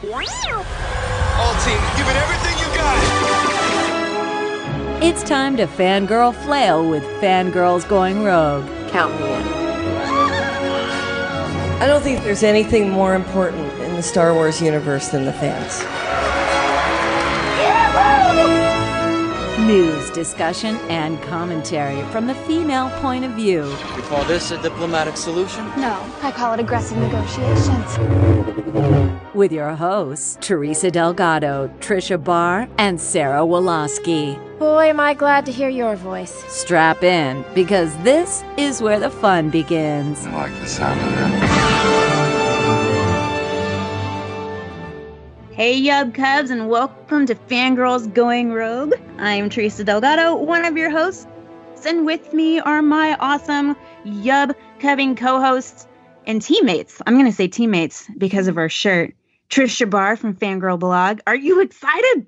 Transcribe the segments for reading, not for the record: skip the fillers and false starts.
All team, give it everything you got. It's time to fangirl flail with Fangirls Going Rogue. Count me in. I don't think there's anything more important in the Star Wars universe than the fans. News, discussion, and commentary from the female point of view. You call this a diplomatic solution? No, I call it aggressive negotiations. With your hosts, Teresa Delgado, Trisha Barr, and Sarah Woloski. Boy, am I glad to hear your voice. Strap in, because this is where the fun begins. I like the sound of that. Hey, Yub Cubs, and welcome to Fangirls Going Rogue. I'm Teresa Delgado, one of your hosts, and with me are my awesome Yub Cubbing co-hosts and teammates. I'm going to say teammates because of our shirt. Trisha Barr from Fangirl Blog. Are you excited?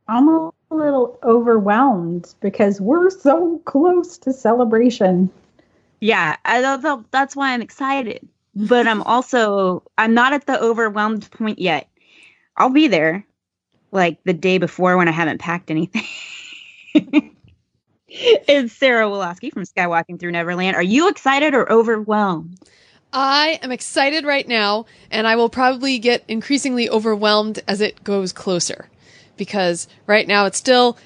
I'm a little overwhelmed because we're so close to Celebration. Yeah, that's why I'm excited. But I'm not at the overwhelmed point yet. I'll be there like the day before when I haven't packed anything. It's Sarah Woloski from Skywalking Through Neverland. Are you excited or overwhelmed? I am excited right now, and I will probably get increasingly overwhelmed as it goes closer. Because right now it's still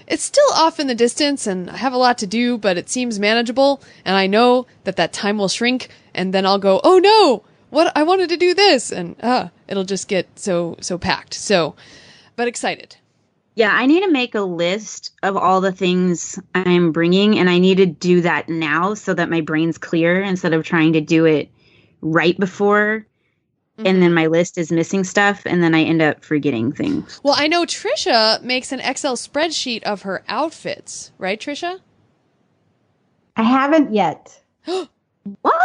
off in the distance, and I have a lot to do, but it seems manageable, and I know that time will shrink, and then I'll go, oh no! What, I wanted to do this, and it'll just get so packed. So, but excited. Yeah, I need to make a list of all the things I'm bringing, and I need to do that now so that my brain's clear instead of trying to do it right before, and then my list is missing stuff, and then I end up forgetting things. Well, I know Trisha makes an Excel spreadsheet of her outfits, right, Trisha? I haven't yet. What?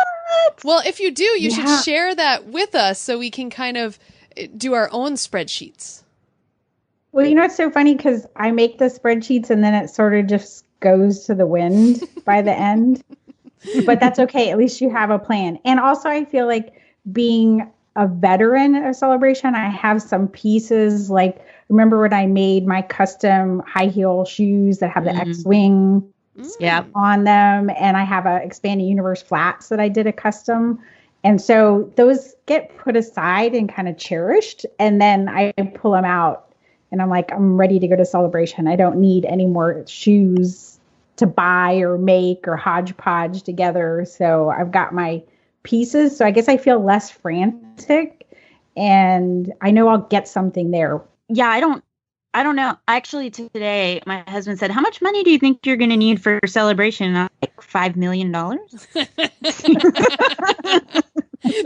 Well, if you do, you should share that with us so we can kind of do our own spreadsheets. Well, you know, it's so funny because I make the spreadsheets and then it sort of just goes to the wind by the end. But that's okay. At least you have a plan. And also, I feel like being a veteran of Celebration, I have some pieces. Like, remember when I made my custom high heel shoes that have the X-Wing on them, and I have a Expanded Universe flats that I did a custom, and so those get put aside and kind of cherished, and then I pull them out and I'm like, I'm ready to go to Celebration. I don't need any more shoes to buy or make or hodgepodge together, so I've got my pieces, so I guess I feel less frantic, and I know I'll get something there. Yeah, I don't know. Actually, today, my husband said, how much money do you think you're going to need for Celebration? And I'm like, $5 million?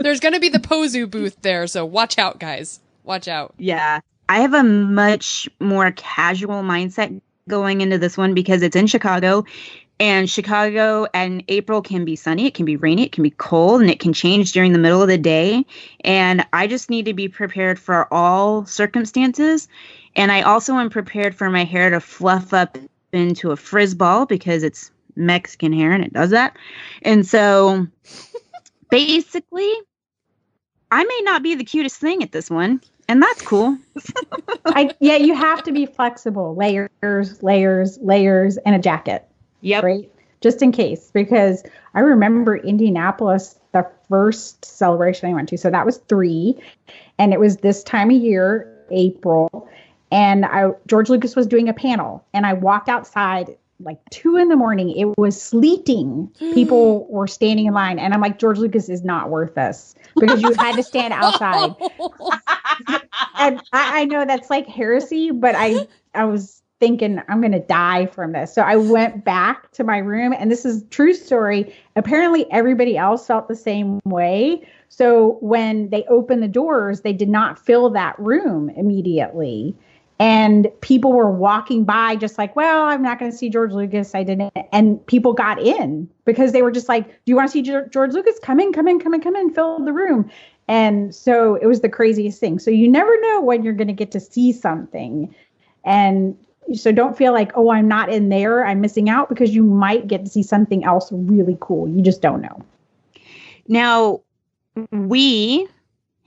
There's going to be the Pozu booth there, so watch out, guys. Watch out. Yeah. I have a much more casual mindset going into this one because it's in Chicago. And Chicago in April can be sunny, it can be rainy, it can be cold, and it can change during the middle of the day. And I just need to be prepared for all circumstances. And I also am prepared for my hair to fluff up into a frizz ball because it's Mexican hair and it does that. And so basically, I may not be the cutest thing at this one. And that's cool. Yeah, you have to be flexible. Layers, and a jacket. Yep. Right? Just in case. Because I remember Indianapolis, the first Celebration I went to. So that was 3. And it was this time of year, April. And George Lucas was doing a panel. And I walked outside like 2 a.m. It was sleeting. People were standing in line. And I'm like, George Lucas is not worth this. Because you had to stand outside. And I know that's like heresy. But I was thinking I'm going to die from this. So I went back to my room, and this is true story. Apparently everybody else felt the same way. So when they opened the doors, they did not fill that room immediately. And people were walking by just like, well, I'm not going to see George Lucas. I didn't. And people got in because they were just like, do you want to see George Lucas? Come in, fill the room. And so it was the craziest thing. So you never know when you're going to get to see something. And so don't feel like, oh, I'm not in there, I'm missing out, because you might get to see something else really cool. You just don't know. Now, we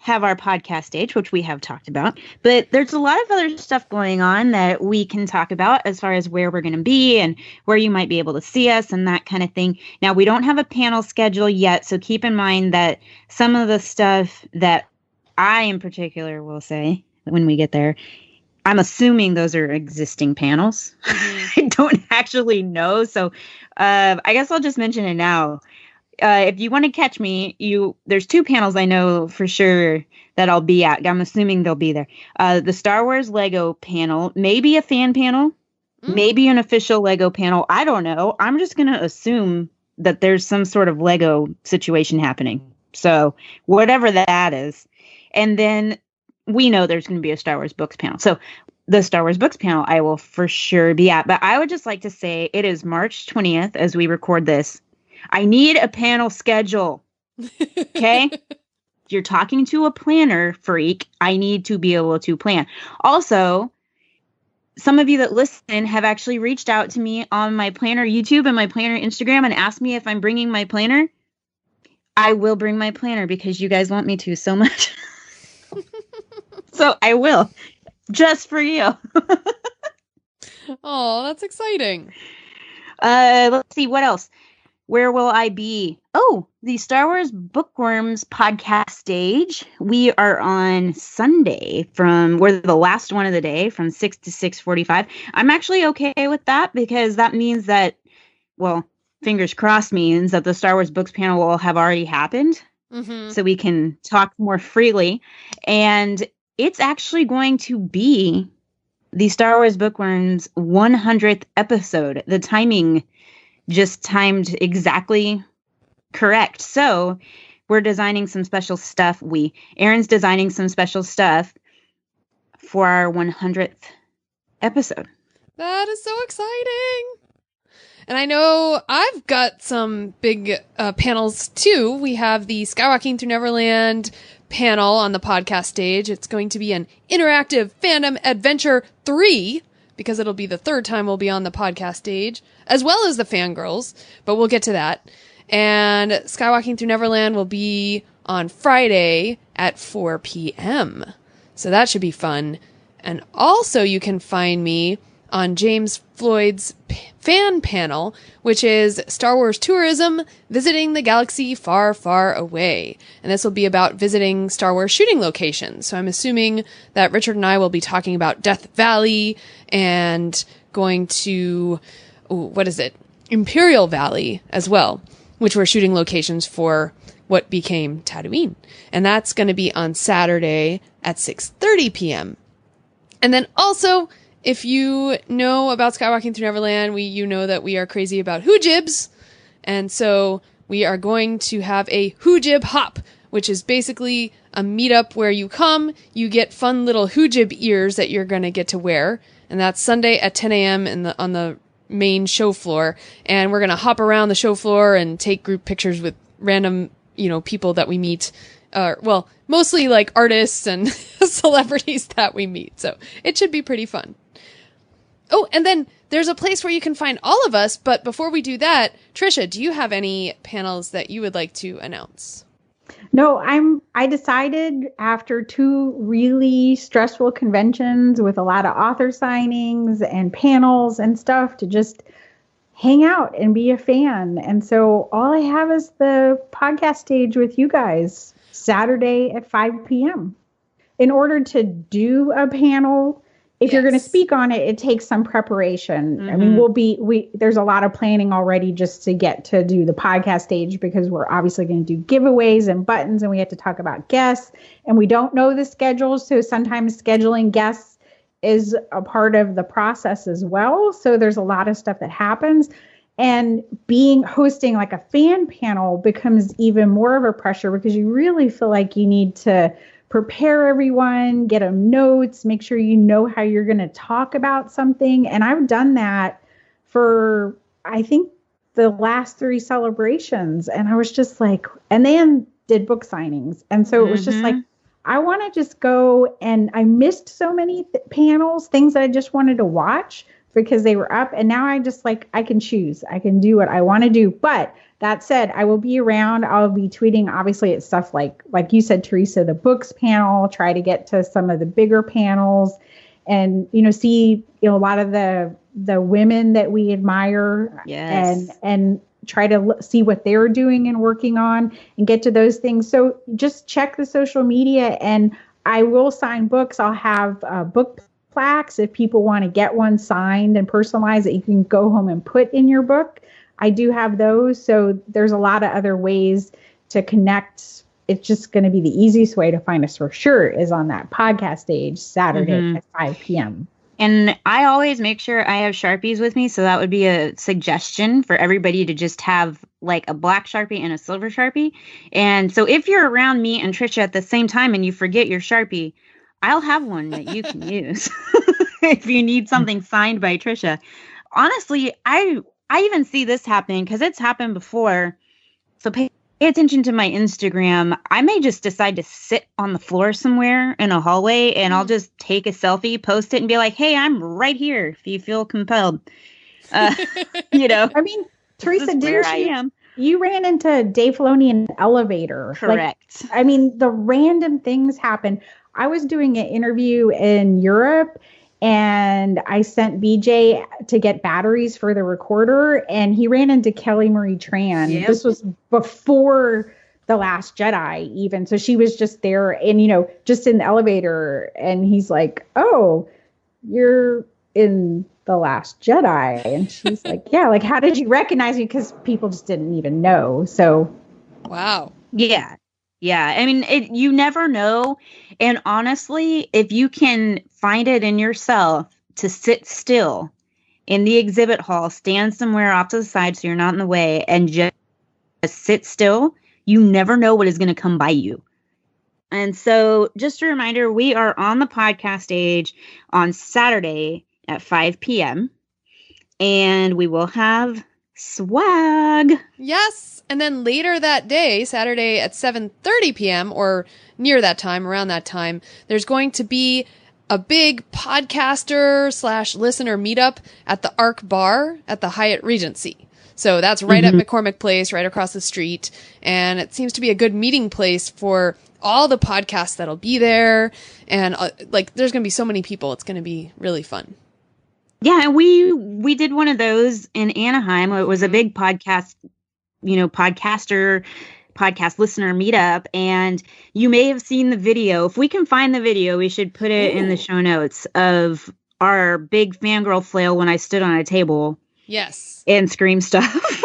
have our podcast stage, which we have talked about, but there's a lot of other stuff going on that we can talk about as far as where we're going to be and where you might be able to see us and that kind of thing. Now, we don't have a panel schedule yet, so keep in mind that some of the stuff that I in particular will say when we get there, I'm assuming those are existing panels. I don't actually know, so I guess I'll just mention it now. If you want to catch me, there's 2 panels I know for sure that I'll be at. I'm assuming they'll be there. The Star Wars Lego panel, maybe a fan panel, maybe an official Lego panel. I don't know. I'm just going to assume that there's some sort of Lego situation happening. So whatever that is. And then we know there's going to be a Star Wars books panel. So the Star Wars books panel I will for sure be at. But I would just like to say it is March 20th as we record this. I need a panel schedule. Okay? You're talking to a planner freak. I need to be able to plan. Also, some of you that listen have actually reached out to me on my planner YouTube and my planner Instagram and asked me if I'm bringing my planner. I will bring my planner because you guys want me to so much. So I will. Just for you. Oh, that's exciting. Let's see. What else? Where will I be? Oh, the Star Wars Bookworms podcast stage. We are on Sunday we're the last one of the day from 6 to 6:45. I'm actually okay with that because that means that, well, fingers crossed means that the Star Wars books panel will have already happened. So we can talk more freely. And it's actually going to be the Star Wars Bookworms 100th episode. The timing just timed exactly correct. So we're designing some special stuff. Erin's designing some special stuff for our 100th episode. That is so exciting. And I know I've got some big panels too. We have the Skywalking Through Neverland panel on the podcast stage. It's going to be an interactive fandom adventure 3 because it'll be the 3rd time we'll be on the podcast stage, as well as the Fangirls, but we'll get to that. And Skywalking Through Neverland will be on Friday at 4 p.m. So that should be fun. And also you can find me on James Floyd's fan panel, which is Star Wars Tourism, Visiting the Galaxy Far, Far Away. And this will be about visiting Star Wars shooting locations. So I'm assuming that Richard and I will be talking about Death Valley and going to, Imperial Valley as well, which were shooting locations for what became Tatooine. And that's going to be on Saturday at 6:30 p.m. And then also, if you know about Skywalking Through Neverland, you know that we are crazy about hoojibs. And so we are going to have a hoojib hop, which is basically a meetup where you come, you get fun little hoojib ears that you're going to get to wear. And that's Sunday at 10 a.m. on the main show floor. And we're going to hop around the show floor and take group pictures with random, people that we meet. Mostly like artists and celebrities that we meet. So it should be pretty fun. Oh, and then there's a place where you can find all of us. But before we do that, Trisha, do you have any panels that you would like to announce? No, I decided after 2 really stressful conventions with a lot of author signings and panels and stuff to just hang out and be a fan. And so all I have is the podcast stage with you guys Saturday at 5 p.m. In order to do a panel, if you're going to speak on it, it takes some preparation. Mm-hmm. I mean, there's a lot of planning already just to get to do the podcast stage because we're obviously going to do giveaways and buttons and we have to talk about guests and we don't know the schedule. So sometimes scheduling guests is a part of the process as well. So there's a lot of stuff that happens. And hosting like a fan panel becomes even more of a pressure because you really feel like you need to prepare everyone, get them notes, make sure you know how you're going to talk about something. And I've done that for, I think, the last 3 celebrations. And I was just like, and then did book signings. And so it was just like, I want to just go, and I missed so many panels, things that I just wanted to watch because they were up. And now I just I can choose. I can do what I want to do. But That said, I will be around. I'll be tweeting. Obviously, it's stuff like you said, Teresa, the books panel. Try to get to some of the bigger panels, and see a lot of the women that we admire. Yes. And try to see what they're doing and working on, and get to those things. So just check the social media, and I will sign books. I'll have book plaques if people want to get one signed and personalized that you can go home and put in your book. I do have those. So there's a lot of other ways to connect. It's just going to be the easiest way to find us for sure is on that podcast stage Saturday at 5 p.m. And I always make sure I have Sharpies with me. So that would be a suggestion for everybody to just have like a black Sharpie and a silver Sharpie. And so if you're around me and Trisha at the same time and you forget your Sharpie, I'll have one that you can use if you need something signed by Trisha. Honestly, I even see this happening because it's happened before. So pay attention to my Instagram. I may just decide to sit on the floor somewhere in a hallway and I'll just take a selfie, post it, and be like, hey, I'm right here if you feel compelled. I mean, Teresa, you ran into Dave Filoni in an elevator. Correct. The random things happen. I was doing an interview in Europe, and I sent BJ to get batteries for the recorder, and he ran into Kelly Marie Tran. Yep. This was before The Last Jedi even. So she was just there and, just in the elevator, and he's like, oh, you're in The Last Jedi. And she's like, yeah, like, how did you recognize me? Because people just didn't even know. So. Wow. Yeah. Yeah. You never know. And honestly, if you can find it in yourself to sit still in the exhibit hall, stand somewhere off to the side so you're not in the way, and just sit still, you never know what is going to come by you. And so just a reminder, we are on the podcast stage on Saturday at 5 p.m. and we will have swag. Yes. And then later that day, Saturday at 7:30 p.m. or near that time, around that time, there's going to be a big podcaster/listener meetup at the Arc Bar at the Hyatt Regency. So that's right at McCormick Place, right across the street. And it seems to be a good meeting place for all the podcasts that'll be there. And there's going to be so many people. It's going to be really fun. Yeah, and we did one of those in Anaheim. It was a big podcast podcast listener meetup, and you may have seen the video. If we can find the video, we should put it in the show notes of our big fangirl flail when I stood on a table. Yes. And scream stuff.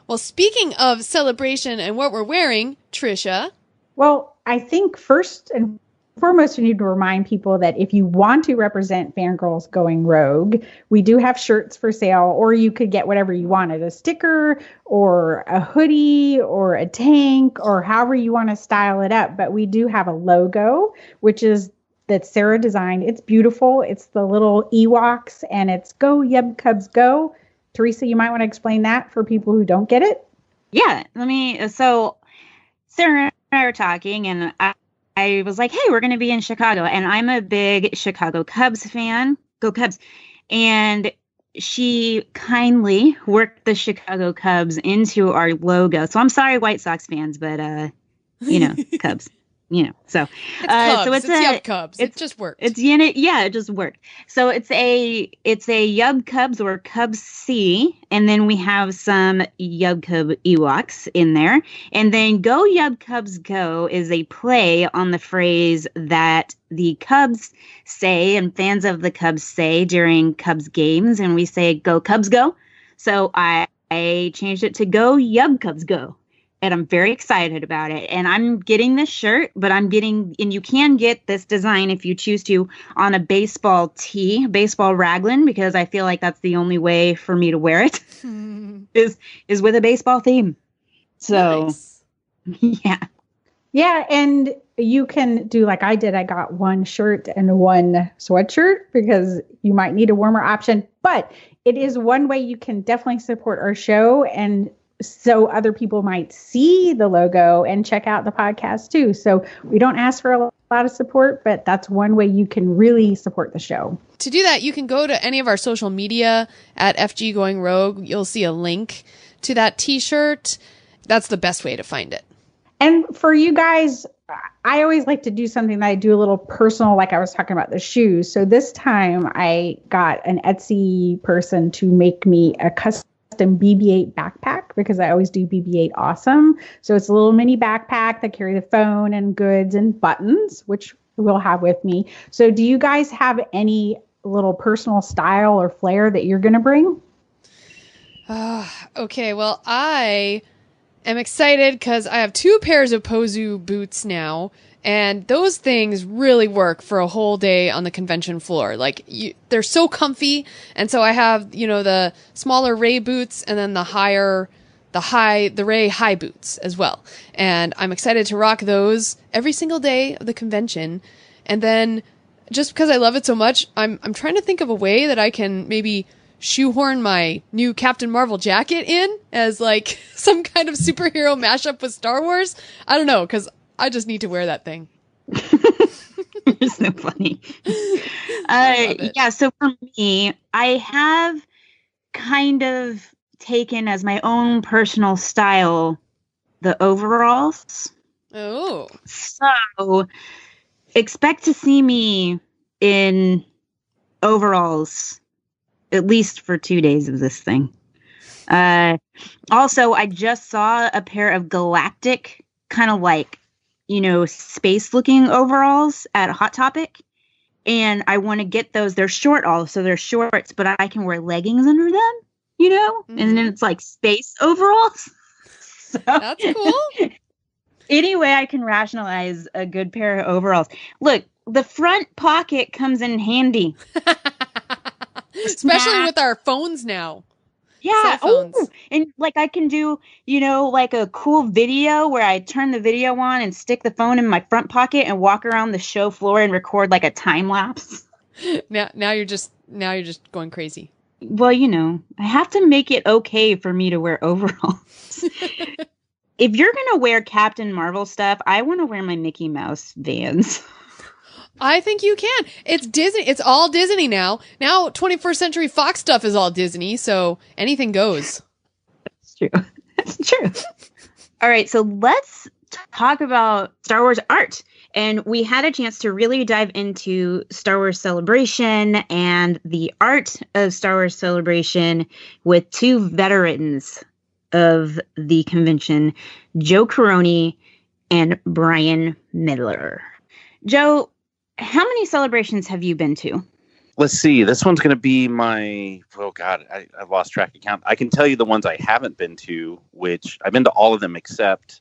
Well, speaking of celebration and what we're wearing, Trisha. Well, I think first and foremost, we need to remind people that if you want to represent Fangirls Going Rogue, we do have shirts for sale, or you could get whatever you wanted, a sticker or a hoodie or a tank or however you want to style it up. But we do have a logo, that Sarah designed. It's beautiful. It's the little Ewoks, and it's Go Yub Cubs Go. Teresa, you might want to explain that for people who don't get it. Yeah, so Sarah and I were talking, and I was like, hey, we're going to be in Chicago. And I'm a big Chicago Cubs fan. Go Cubs. And she kindly worked the Chicago Cubs into our logo. So I'm sorry, White Sox fans, but, Cubs. So it's Cubs. So it's Cubs. It just worked. It just worked. So it's a Yub Cubs or Cubs C, and then we have some Yub Cub Ewoks in there, and then Go Yub Cubs Go is a play on the phrase that the Cubs say and fans of the Cubs say during Cubs games, and we say Go Cubs Go. So I changed it to Go Yub Cubs Go. And I'm very excited about it. And I'm getting this shirt, but and you can get this design if you choose to on a baseball tee, baseball raglan, because I feel like that's the only way for me to wear it is with a baseball theme. So, nice. Yeah. Yeah. And you can do like I did. I got one shirt and one sweatshirt because you might need a warmer option, but it is one way you can definitely support our show, and so other people might see the logo and check out the podcast too. So we don't ask for a lot of support, but that's one way you can really support the show. To do that, you can go to any of our social media at FG Going Rogue. You'll see a link to that t-shirt. That's the best way to find it. And for you guys, I always like to do something that I do a little personal, like I was talking about the shoes. So this time I got an Etsy person to make me a custom BB-8 backpack, because I always do BB-8 awesome. So it's a little mini backpack that carry the phone and goods and buttons, which we'll have with me. So do you guys have any little personal style or flair that you're going to bring? Okay, well, I am excited because I have 2 pairs of Pozu boots now, and those things really work for a whole day on the convention floor. Like, they're so comfy, and so I have, the smaller Ray boots and then the Ray high boots as well. And I'm excited to rock those every single day of the convention. And then, just because I love it so much, I'm trying to think of a way that I can maybe shoehorn my new Captain Marvel jacket in as like some kind of superhero mashup with Star Wars. I don't know, because I just need to wear that thing. You're so funny. Yeah, so for me, I have kind of taken as my own personal style the overalls. Oh. So expect to see me in overalls at least for 2 days of this thing. Also, I just saw a pair of galactic, kind of like, space-looking overalls at Hot Topic. And I want to get those. They're short so they're shorts, but I can wear leggings under them, Mm-hmm. And then it's like space overalls. So, that's cool. Any way I can rationalize a good pair of overalls. Look, the front pocket comes in handy. Especially with our phones now. Yeah. Cell phones. Oh, and like I can do, like a cool video where I turn the video on and stick the phone in my front pocket and walk around the show floor and record like a time lapse. Now you're just going crazy. Well, I have to make it okay for me to wear overalls. If you're going to wear Captain Marvel stuff, I want to wear my Mickey Mouse Vans. I think you can. It's Disney. It's all Disney now. Now 21st Century Fox stuff is all Disney, so anything goes. That's true. That's true. All right, so let's talk about Star Wars art. And we had a chance to really dive into Star Wars Celebration and the art of Star Wars Celebration with 2 veterans of the convention, Joe Caroni and Brian Midler. Joe, how many celebrations have you been to? Let's see. This one's going to be I lost track of count. I can tell you the ones I haven't been to, which I've been to all of them except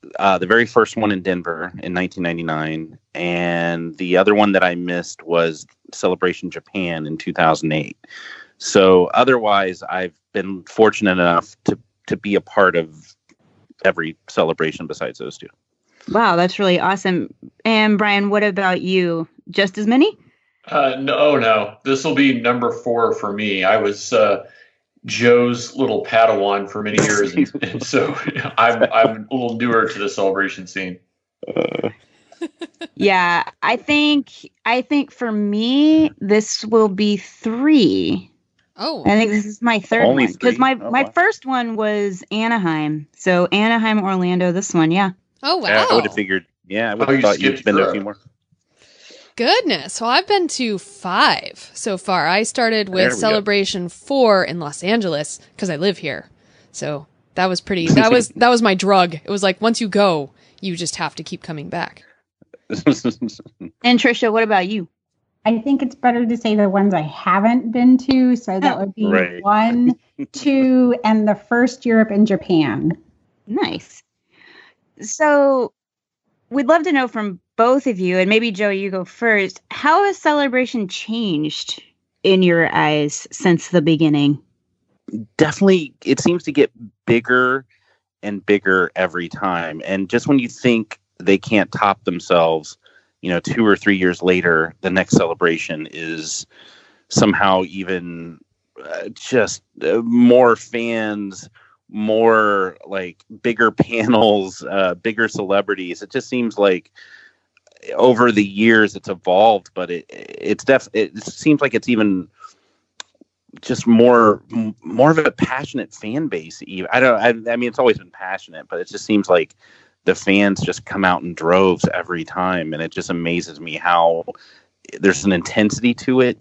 the very first one in Denver in 1999. And the other one that I missed was Celebration Japan in 2008. So otherwise, I've been fortunate enough to be a part of every celebration besides those 2. Wow, that's really awesome. And Brian, what about you? Just as many? No. This will be number 4 for me. I was Joe's little Padawan for many years, and so I'm a little newer to the celebration scene. Yeah, I think for me this will be 3. Oh, I think this is my third Only one because 3? my first one was Anaheim. So Anaheim, Orlando. This one, yeah. Oh, wow. Yeah, I would have figured. Yeah, I would have thought you'd been to a few more. Goodness. Well, I've been to 5 so far. I started with Celebration 4 in Los Angeles because I live here. So that was pretty, that was my drug. It was like, once you go, you just have to keep coming back. And Trisha, what about you? I think it's better to say the ones I haven't been to. So that would be 1, 2, and the first Europe and Japan. Nice. So we'd love to know from both of you, and maybe Joe, you go first. How has Celebration changed in your eyes since the beginning? Definitely, it seems to get bigger and bigger every time. And just when you think they can't top themselves, 2 or 3 years later, the next celebration is somehow even just more fans, more like bigger panels, bigger celebrities. It just seems like over the years it's evolved, but it seems like it's even just more of a passionate fan base. I mean, it's always been passionate, but it just seems like the fans just come out in droves every time, and it just amazes me how there's an intensity to it,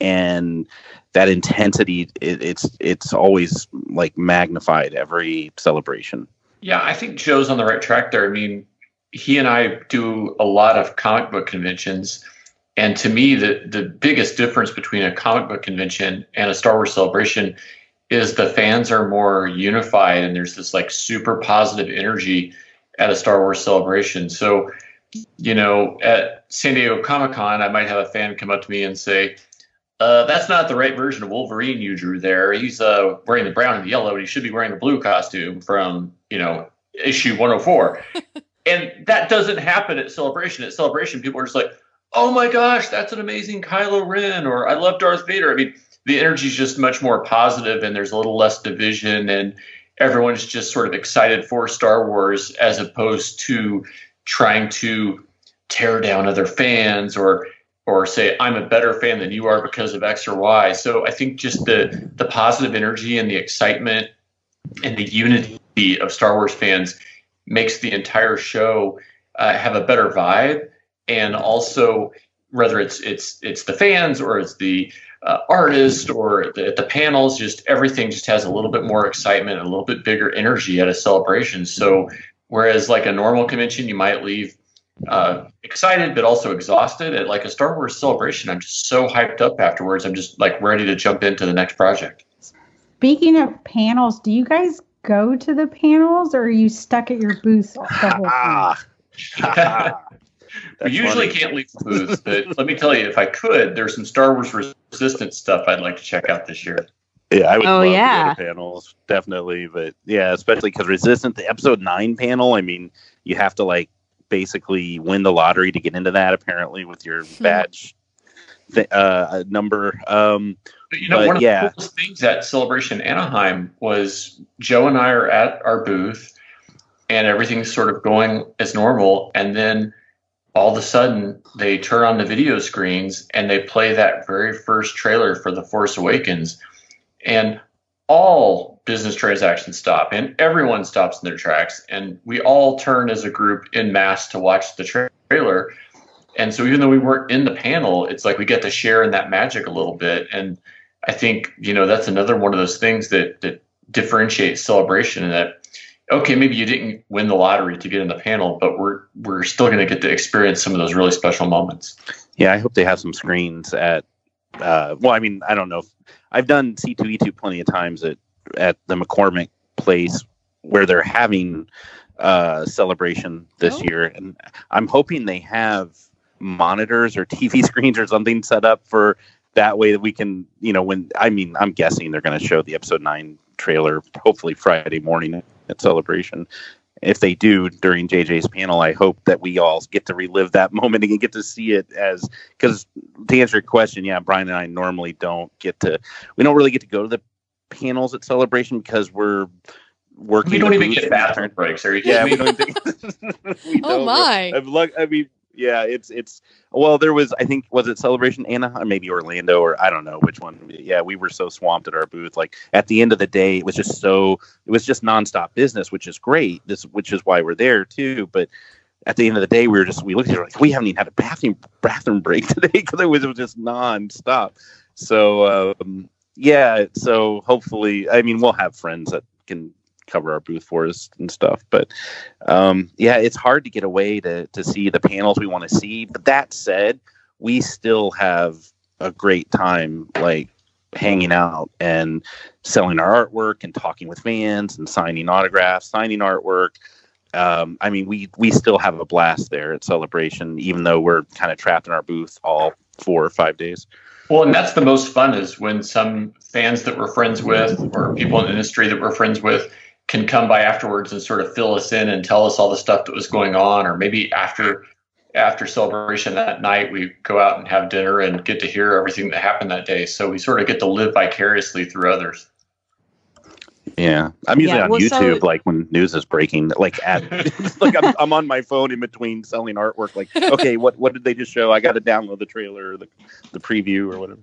and that intensity it's always like magnified every celebration. Yeah, I think Joe's on the right track there. I mean, he and I do a lot of comic book conventions. And to me, the biggest difference between a comic book convention and a Star Wars celebration is the fans are more unified, and there's this like super positive energy at a Star Wars celebration. So, at San Diego Comic-Con, I might have a fan come up to me and say, that's not the right version of Wolverine you drew there. He's wearing the brown and the yellow, and he should be wearing the blue costume from, issue 104. And that doesn't happen at Celebration. At Celebration, people are just like, oh my gosh, that's an amazing Kylo Ren, or I love Darth Vader. I mean, the energy is just much more positive, and there's a little less division, and everyone's just sort of excited for Star Wars, as opposed to trying to tear down other fans or say, I'm a better fan than you are because of X or Y. So I think just the positive energy and the excitement and the unity of Star Wars fans makes the entire show have a better vibe. And also, whether it's the fans or it's the artist or the panels, just everything just has a little bit more excitement, a little bit bigger energy at a celebration. So whereas like a normal convention, you might leave excited but also exhausted, at like a Star Wars celebration, I'm just so hyped up afterwards. I'm just like ready to jump into the next project. Speaking of panels, do you guys go to the panels, or are you stuck at your booth the whole time? We usually can't leave the booth, but let me tell you, if I could, there's some Star Wars Resistance stuff I'd like to check out this year. Yeah, I would love to go to panels, definitely. But yeah, especially because Resistance, the episode 9 panel, I mean, you have to like basically win the lottery to get into that, apparently, with your badge number. But one of the coolest things at Celebration Anaheim was Joe and I are at our booth, and everything's sort of going as normal, and then all of a sudden they turn on the video screens and they play that very first trailer for The Force Awakens, and all business transactions stop and everyone stops in their tracks, and we all turn as a group en masse to watch the trailer. And so even though we weren't in the panel, it's like we get to share in that magic a little bit. And I think, that's another one of those things that differentiates Celebration, and that, okay, maybe you didn't win the lottery to get in the panel, but we're still going to get to experience some of those really special moments. Yeah, I hope they have some screens at, well, I mean, I don't know. I've done C2E2 plenty of times at the McCormick place where they're having Celebration this year. And I'm hoping they have monitors or TV screens or something set up for that way that we can, I'm guessing they're going to show the episode 9 trailer, hopefully Friday morning at Celebration. If they do during JJ's panel, I hope that we all get to relive that moment and get to see it because to answer your question, yeah, Brian and I normally we don't really get to go to the panels at Celebration because we're working. We don't even get bathroom breaks. Yeah, we don't think. Oh my! Yeah, it's well, there was, I think, was it Celebration Anaheim, maybe Orlando, or I don't know which one. Yeah, we were so swamped at our booth. Like at the end of the day, it was just nonstop business, which is great. Which is why we're there too. But at the end of the day, we looked at it like we haven't even had a bathroom break today because it was just nonstop. So so hopefully, I mean, we'll have friends that can cover our booth for us and stuff, but it's hard to get away to see the panels we want to see. But that said, we still have a great time like hanging out and selling our artwork and talking with fans and signing autographs, signing artwork. I mean, we still have a blast there at Celebration, even though we're kind of trapped in our booth all 4 or 5 days. Well, and that's the most fun, is when some fans that we're friends with or people in the industry that we're friends with can come by afterwards and sort of fill us in and tell us all the stuff that was going on. Or maybe after Celebration that night, we go out and have dinner and get to hear everything that happened that day. So we sort of get to live vicariously through others. Yeah, I'm usually on well, YouTube, so- like when news is breaking, like like I'm on my phone in between selling artwork. Like, okay, what did they just show? I got to download the trailer, or the preview, or whatever.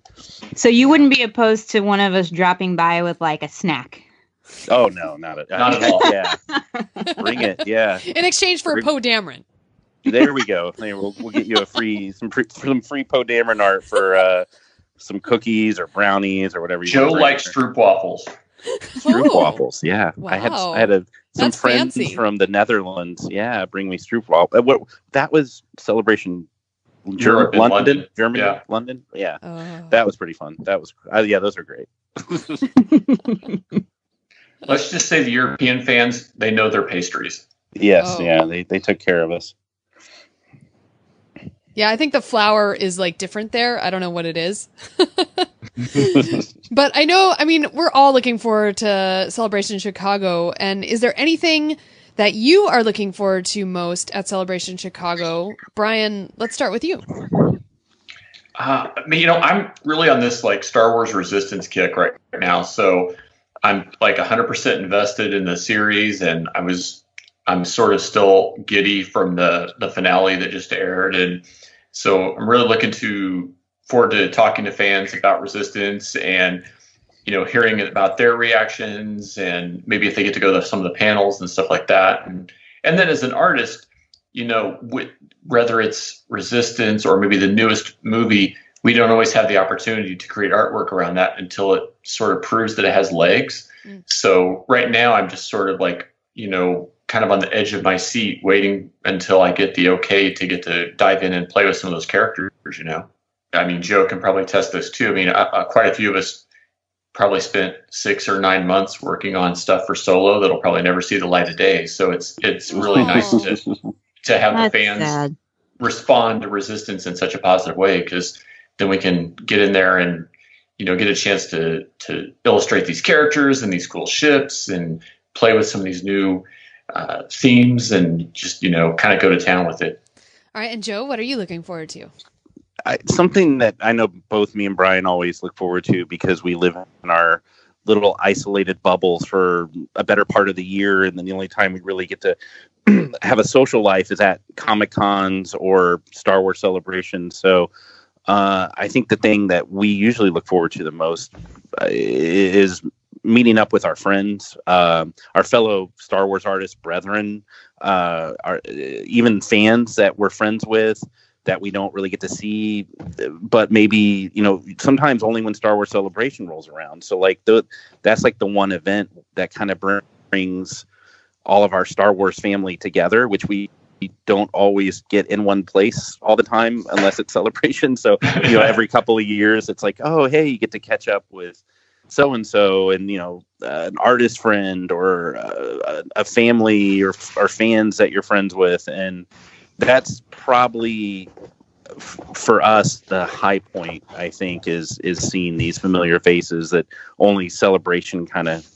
So you wouldn't be opposed to one of us dropping by with like a snack? Oh no, not at all. Yeah, bring it. Yeah, In exchange for Poe Dameron. there we go. We'll get you some free Poe Dameron art for some cookies or brownies or whatever. Joe likes Stroop waffles. Stroop waffles, yeah. Wow. I had some That's friends fancy. from the Netherlands, bring me Stroop waffles. That was Celebration Europe in London. Germany, Yeah. London, yeah. Oh. That was pretty fun. That was those are great. Let's just say the European fans, they know their pastries. Yes, Oh. yeah, they took care of us. Yeah, I think the flour is like different there. I don't know what it is. But I mean, we're all looking forward to Celebration Chicago. And is there anything that you are looking forward to most at Celebration Chicago? Brian, let's start with you. I mean, I'm really on this like Star Wars Resistance kick right now. So I'm like 100% invested in the series, and I'm sort of still giddy from the finale that just aired. And so I'm really looking forward to talking to fans about Resistance and, hearing about their reactions, and maybe if they get to go to some of the panels and stuff like that. And then as an artist, whether it's Resistance or maybe the newest movie, we don't always have the opportunity to create artwork around that until it sort of proves that it has legs. So right now I'm just sort of like, kind of on the edge of my seat, waiting until I get the okay to get to dive in and play with some of those characters, I mean, Joe can probably test this too. I mean, quite a few of us probably spent 6 or 9 months working on stuff for Solo that'll probably never see the light of day. So it's really nice to have the fans respond to Resistance in such a positive way, because then we can get in there and, get a chance to illustrate these characters and these cool ships and play with some of these new themes and just, kind of go to town with it. All right. And Joe, what are you looking forward to? Something that I know both me and Brian always look forward to, because we live in our little isolated bubbles for a better part of the year, and then the only time we really get to have a social life is at Comic Cons or Star Wars celebrations. So I think the thing that we usually look forward to the most is meeting up with our friends, our fellow Star Wars artists, brethren, even fans that we're friends with that we don't really get to see, but maybe, sometimes only when Star Wars Celebration rolls around. So like that's like the one event that kind of brings all of our Star Wars family together, which we don't always get in one place all the time unless it's Celebration. So, every couple of years it's like, oh, hey, you get to catch up with so-and-so and, an artist friend or a family or fans that you're friends with. And that's probably for us the high point, I think, is seeing these familiar faces that only Celebration kind of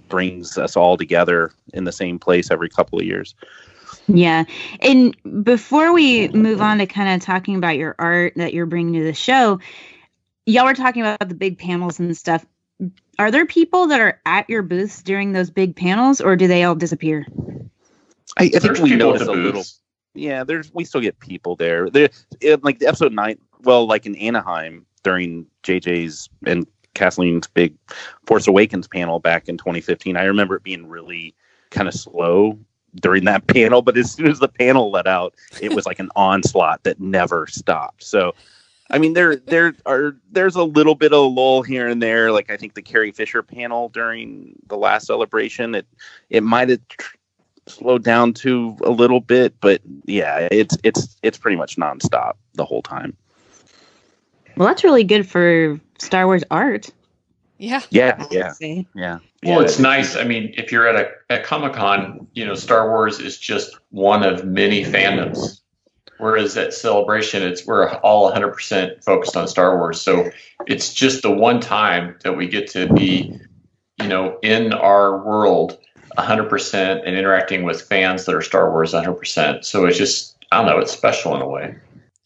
brings us all together in the same place every couple of years. Yeah. And before we move on to kind of talking about your art that you're bringing to the show, y'all were talking about the big panels and stuff. Are there people that are at your booths during those big panels, or do they all disappear? I think we notice a little. Yeah, we still get people there. Like the episode 9, well, like in Anaheim during JJ's and Kathleen's big Force Awakens panel back in 2015. I remember it being really kind of slow during that panel, but as soon as the panel let out, it was like an onslaught that never stopped. So, I mean, there's a little bit of a lull here and there. Like I think the Carrie Fisher panel during the last Celebration, it might have slowed down to a little bit, but yeah, it's pretty much nonstop the whole time. Well, that's really good for Star Wars art. Yeah. Yeah. Well, it's nice. I mean, if you're at Comic-Con, Star Wars is just one of many fandoms. Whereas at Celebration, we're all 100% focused on Star Wars. So it's just the one time that we get to be, in our world 100% and interacting with fans that are Star Wars 100%. So it's just, I don't know, it's special in a way.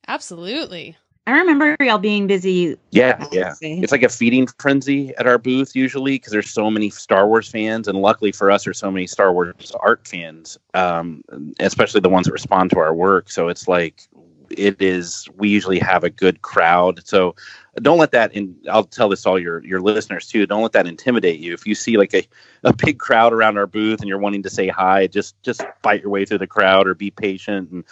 Absolutely. I remember y'all being busy. Yeah. It's like a feeding frenzy at our booth usually because there's so many Star Wars fans, and luckily for us, there's so many Star Wars art fans, especially the ones that respond to our work. So it's like we usually have a good crowd. So don't let that I'll tell this to all your listeners too. Don't let that intimidate you. If you see like a big crowd around our booth and you're wanting to say hi, just fight your way through the crowd or be patient and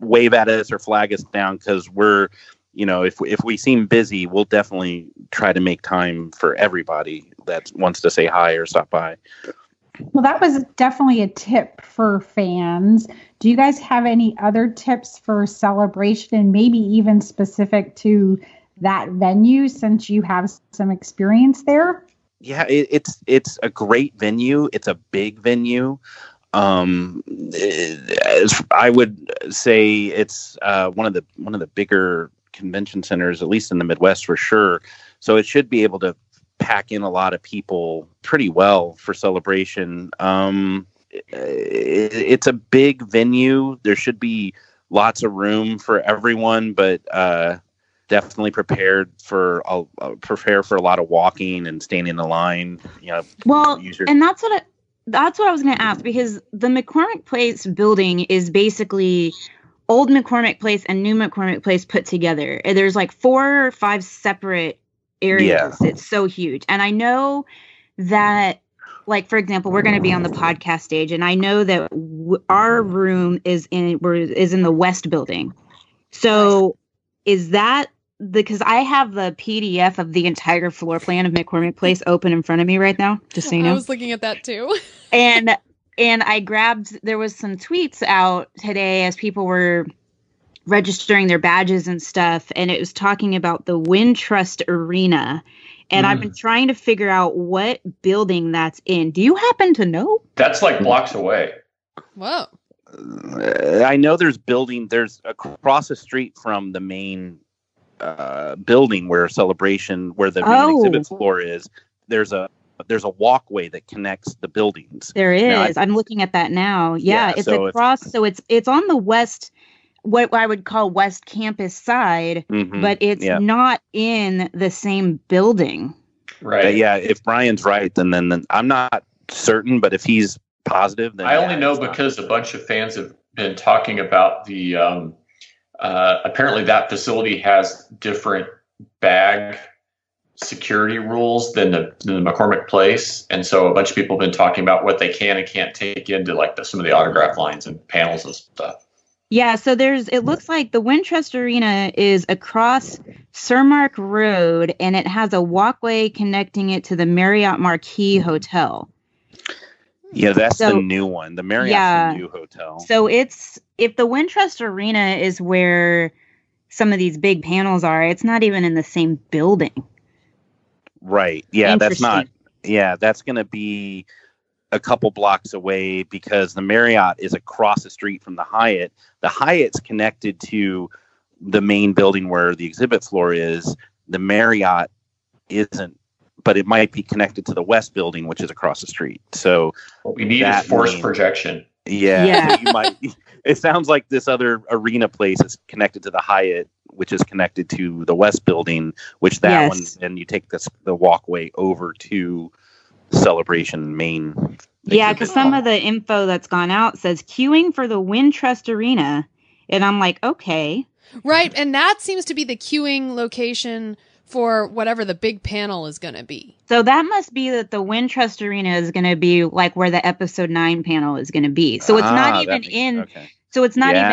wave at us or flag us down, because we're, if we seem busy, we'll definitely try to make time for everybody that wants to say hi or stop by. Well, that was definitely a tip for fans. Do you guys have any other tips for celebration, maybe even specific to that venue, since you have some experience there? Yeah, it's a great venue. It's a big venue. I would say it's one of the bigger convention centers, at least in the Midwest for sure. So it should be able to pack in a lot of people pretty well for celebration. It's a big venue. There should be lots of room for everyone, but definitely prepare for a lot of walking and standing in the line. Well, and that's what I was going to ask, because the McCormick Place building is basically old McCormick Place and new McCormick Place put together. And there's like 4 or 5 separate areas. Yeah. It's so huge. And I know that, like, for example, we're going to be on the podcast stage, and I know that our room is in the West building. So is that because I have the PDF of the entire floor plan of McCormick Place open in front of me right now, just so you know. I was looking at that too. And there was some tweets out today as people were registering their badges and stuff, and it was talking about the Wintrust Arena. And I've been trying to figure out what building that's in. Do you happen to know? That's like blocks away. Whoa. I know there's across the street from the main building where the main exhibit floor is. There's a walkway that connects the buildings. There is. I'm looking at that now. Yeah, it's so across. So it's on the west, what I would call West Campus side, but it's not in the same building. Right. Yeah. If Brian's right, then I'm not certain, but if he's positive, then I only know because a bunch of fans have been talking about the. Apparently, that facility has different bag security rules than the McCormick Place, and so a bunch of people have been talking about what they can and can't take into like some of the autograph lines and panels and stuff. Yeah, so it looks like the Wintrust Arena is across Surmark Road, and it has a walkway connecting it to the Marriott Marquis Hotel. Yeah, that's the new one. The Marriott's the new hotel. So if the Wintrust Arena is where some of these big panels are, it's not even in the same building. Right. Yeah, that's not. Yeah, that's going to be a couple blocks away because the Marriott is across the street from the Hyatt. The Hyatt's connected to the main building where the exhibit floor is. The Marriott isn't, but it might be connected to the West building, which is across the street. So what we need is force projection. Yeah. So you might. It sounds like this other arena place is connected to the Hyatt, which is connected to the West building, which that one, and you take the walkway over to Celebration main. Yeah, because some of the info that's gone out says queuing for the Wintrust Arena, and I'm like, okay. Right, and that seems to be the queuing location for whatever the big panel is going to be. So that must be that the Wintrust Arena is going to be like where the Episode 9 panel is going to be. So it's not even even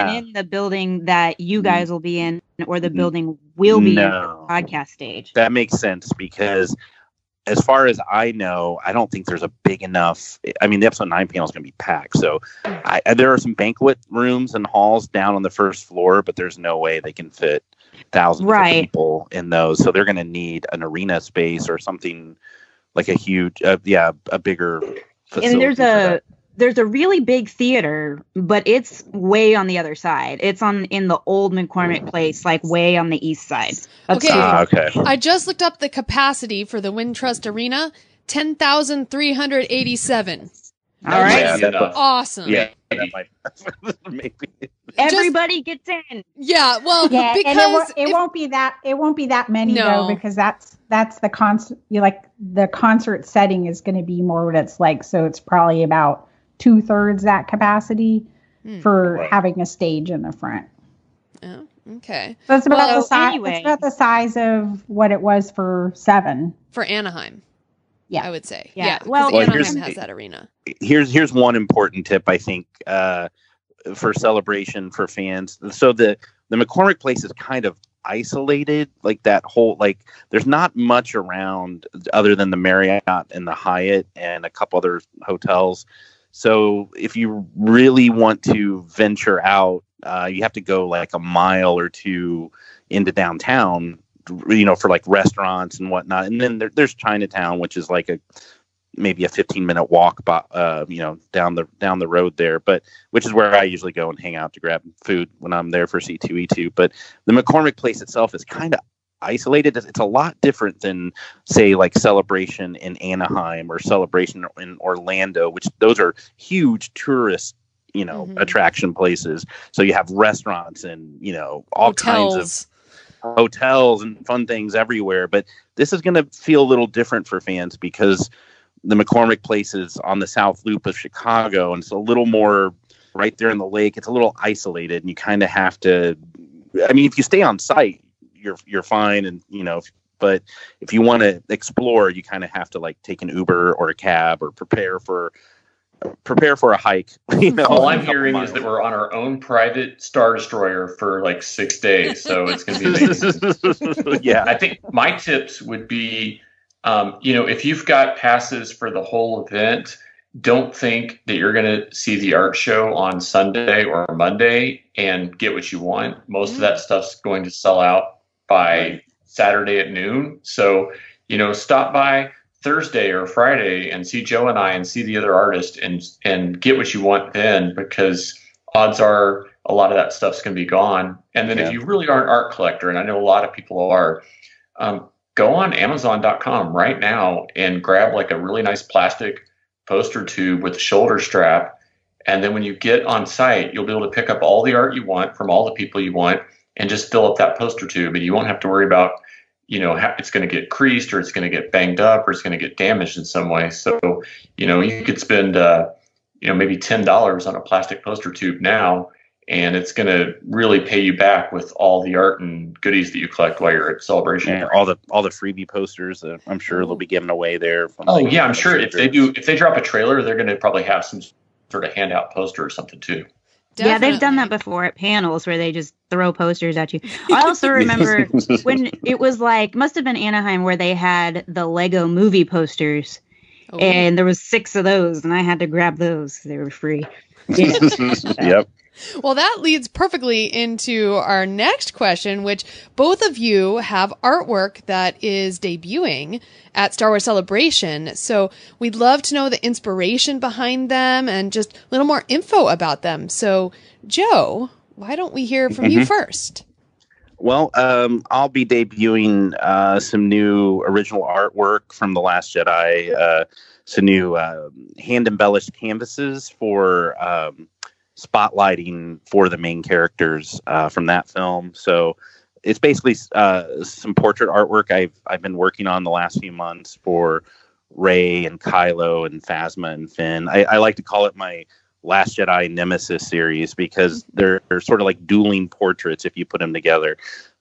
in the building that you guys will be in, or the building will be in the podcast stage. That makes sense because as far as I know, I don't think there's a big enough. I mean, the Episode 9 panel is going to be packed. So there are some banquet rooms and halls down on the first floor, but there's no way they can fit thousands of people in those. So they're going to need an arena space or something like a huge, a bigger facility. And there's a really big theater, but it's way on the other side. It's in the old McCormick Place, like way on the east side. Okay. I just looked up the capacity for the Wintrust Arena, 10,387. All right. Yeah, that might- Awesome. Yeah, that might maybe. Everybody gets in. Yeah, well, Yeah, because and it won't be that many No. though, because that's the concert. The concert setting is going to be more what it's like. So it's probably about 2/3 that capacity for having a stage in the front. Oh, okay. So it's about the size. anyway. It's about the size of what it was for 7. For Anaheim. Yeah. I would say. Yeah. Yeah. Well, Well, here's- Anaheim has that arena. Here's one important tip I think for Celebration for fans. So the McCormick Place is kind of isolated, like that whole, like there's not much around other than the Marriott and the Hyatt and a couple other hotels. So if you really want to venture out, you have to go like a mile or two into downtown, for like restaurants and whatnot. And then there's Chinatown, which is like maybe a 15-minute walk, down the road there, but which is where I usually go and hang out to grab food when I'm there for C2E2. But the McCormick Place itself is kind of isolated. It's a lot different than, say, like Celebration in Anaheim or Celebration in Orlando, which those are huge tourist, attraction places. So you have restaurants and, all kinds of hotels and fun things everywhere. But this is going to feel a little different for fans because the McCormick Place is on the South Loop of Chicago, and it's a little more right there in the lake. It's a little isolated, and you kind of have to. I mean, if you stay on site, you're fine, and but if you want to explore, you kind of have to like take an Uber or a cab or prepare for a hike. All I'm hearing is that we're on our own private Star Destroyer for like 6 days, so it's going to be amazing. Yeah, I think my tips would be, if you've got passes for the whole event, don't think that you're going to see the art show on Sunday or Monday and get what you want. Most of that stuff's going to sell out by Saturday at noon. So, stop by Thursday or Friday and see Joe and I and see the other artist and get what you want then, because odds are a lot of that stuff's going to be gone. And then if you really are an art collector, and I know a lot of people are, go on Amazon.com right now and grab like a really nice plastic poster tube with a shoulder strap. And then when you get on site, you'll be able to pick up all the art you want from all the people you want and just fill up that poster tube. And you won't have to worry about, it's going to get creased or it's going to get banged up or it's going to get damaged in some way. So, you could spend, maybe $10 on a plastic poster tube now, and it's going to really pay you back with all the art and goodies that you collect while you're at Celebration. And all the freebie posters that I'm sure they'll be giving away there. I'm sure if they drop a trailer, they're going to probably have some sort of handout poster or something too. Definitely. Yeah, they've done that before at panels where they just throw posters at you. I also remember when it was must have been Anaheim, where they had the Lego movie posters. Oh. And there was 6 of those, and I had to grab those. They were free. Yeah. Yep. Well, that leads perfectly into our next question, which both of you have artwork that is debuting at Star Wars Celebration. So we'd love to know the inspiration behind them and just a little more info about them. So, Joe, why don't we hear from you first? Well, I'll be debuting some new original artwork from The Last Jedi, some new hand-embellished canvases for spotlighting for the main characters from that film. So it's basically some portrait artwork I've been working on the last few months for Rey and Kylo and Phasma and Finn. I like to call it my Last Jedi Nemesis series because they're sort of like dueling portraits if you put them together.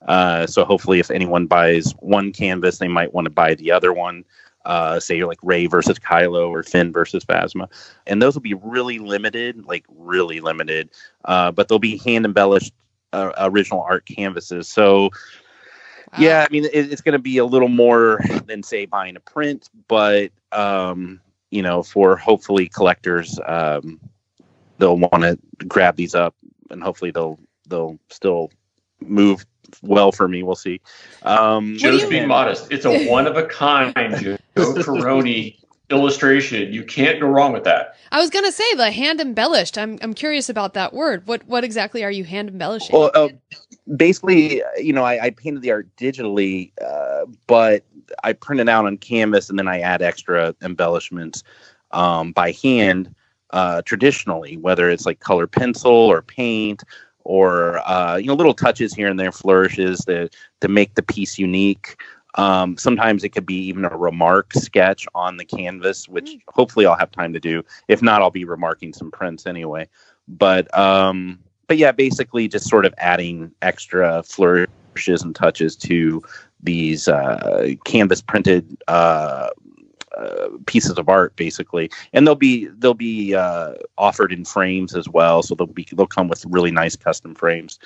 So hopefully if anyone buys one canvas, they might want to buy the other one. Say you're like Rey versus Kylo or Finn versus Phasma. And those will be really limited, but they'll be hand embellished original art canvases. So yeah, I mean, it's going to be a little more than say buying a print, but for hopefully collectors, they'll want to grab these up and hopefully they'll still move well for me. We'll see. Joe's being modest. It's a one of a kind Joe Caroni illustration. You can't go wrong with that. I was gonna say the hand embellished. I'm curious about that word. What exactly are you hand embellishing? Well, basically, I painted the art digitally, but I print it out on canvas and then I add extra embellishments by hand. traditionally, whether it's like color pencil or paint or little touches here and there, flourishes to make the piece unique. Sometimes it could be even a remark sketch on the canvas, which hopefully I'll have time to do. If not, I'll be remarking some prints anyway. But yeah, basically just sort of adding extra flourishes and touches to these canvas printed pieces of art, basically, and they'll be offered in frames as well. So they'll come with really nice custom frames.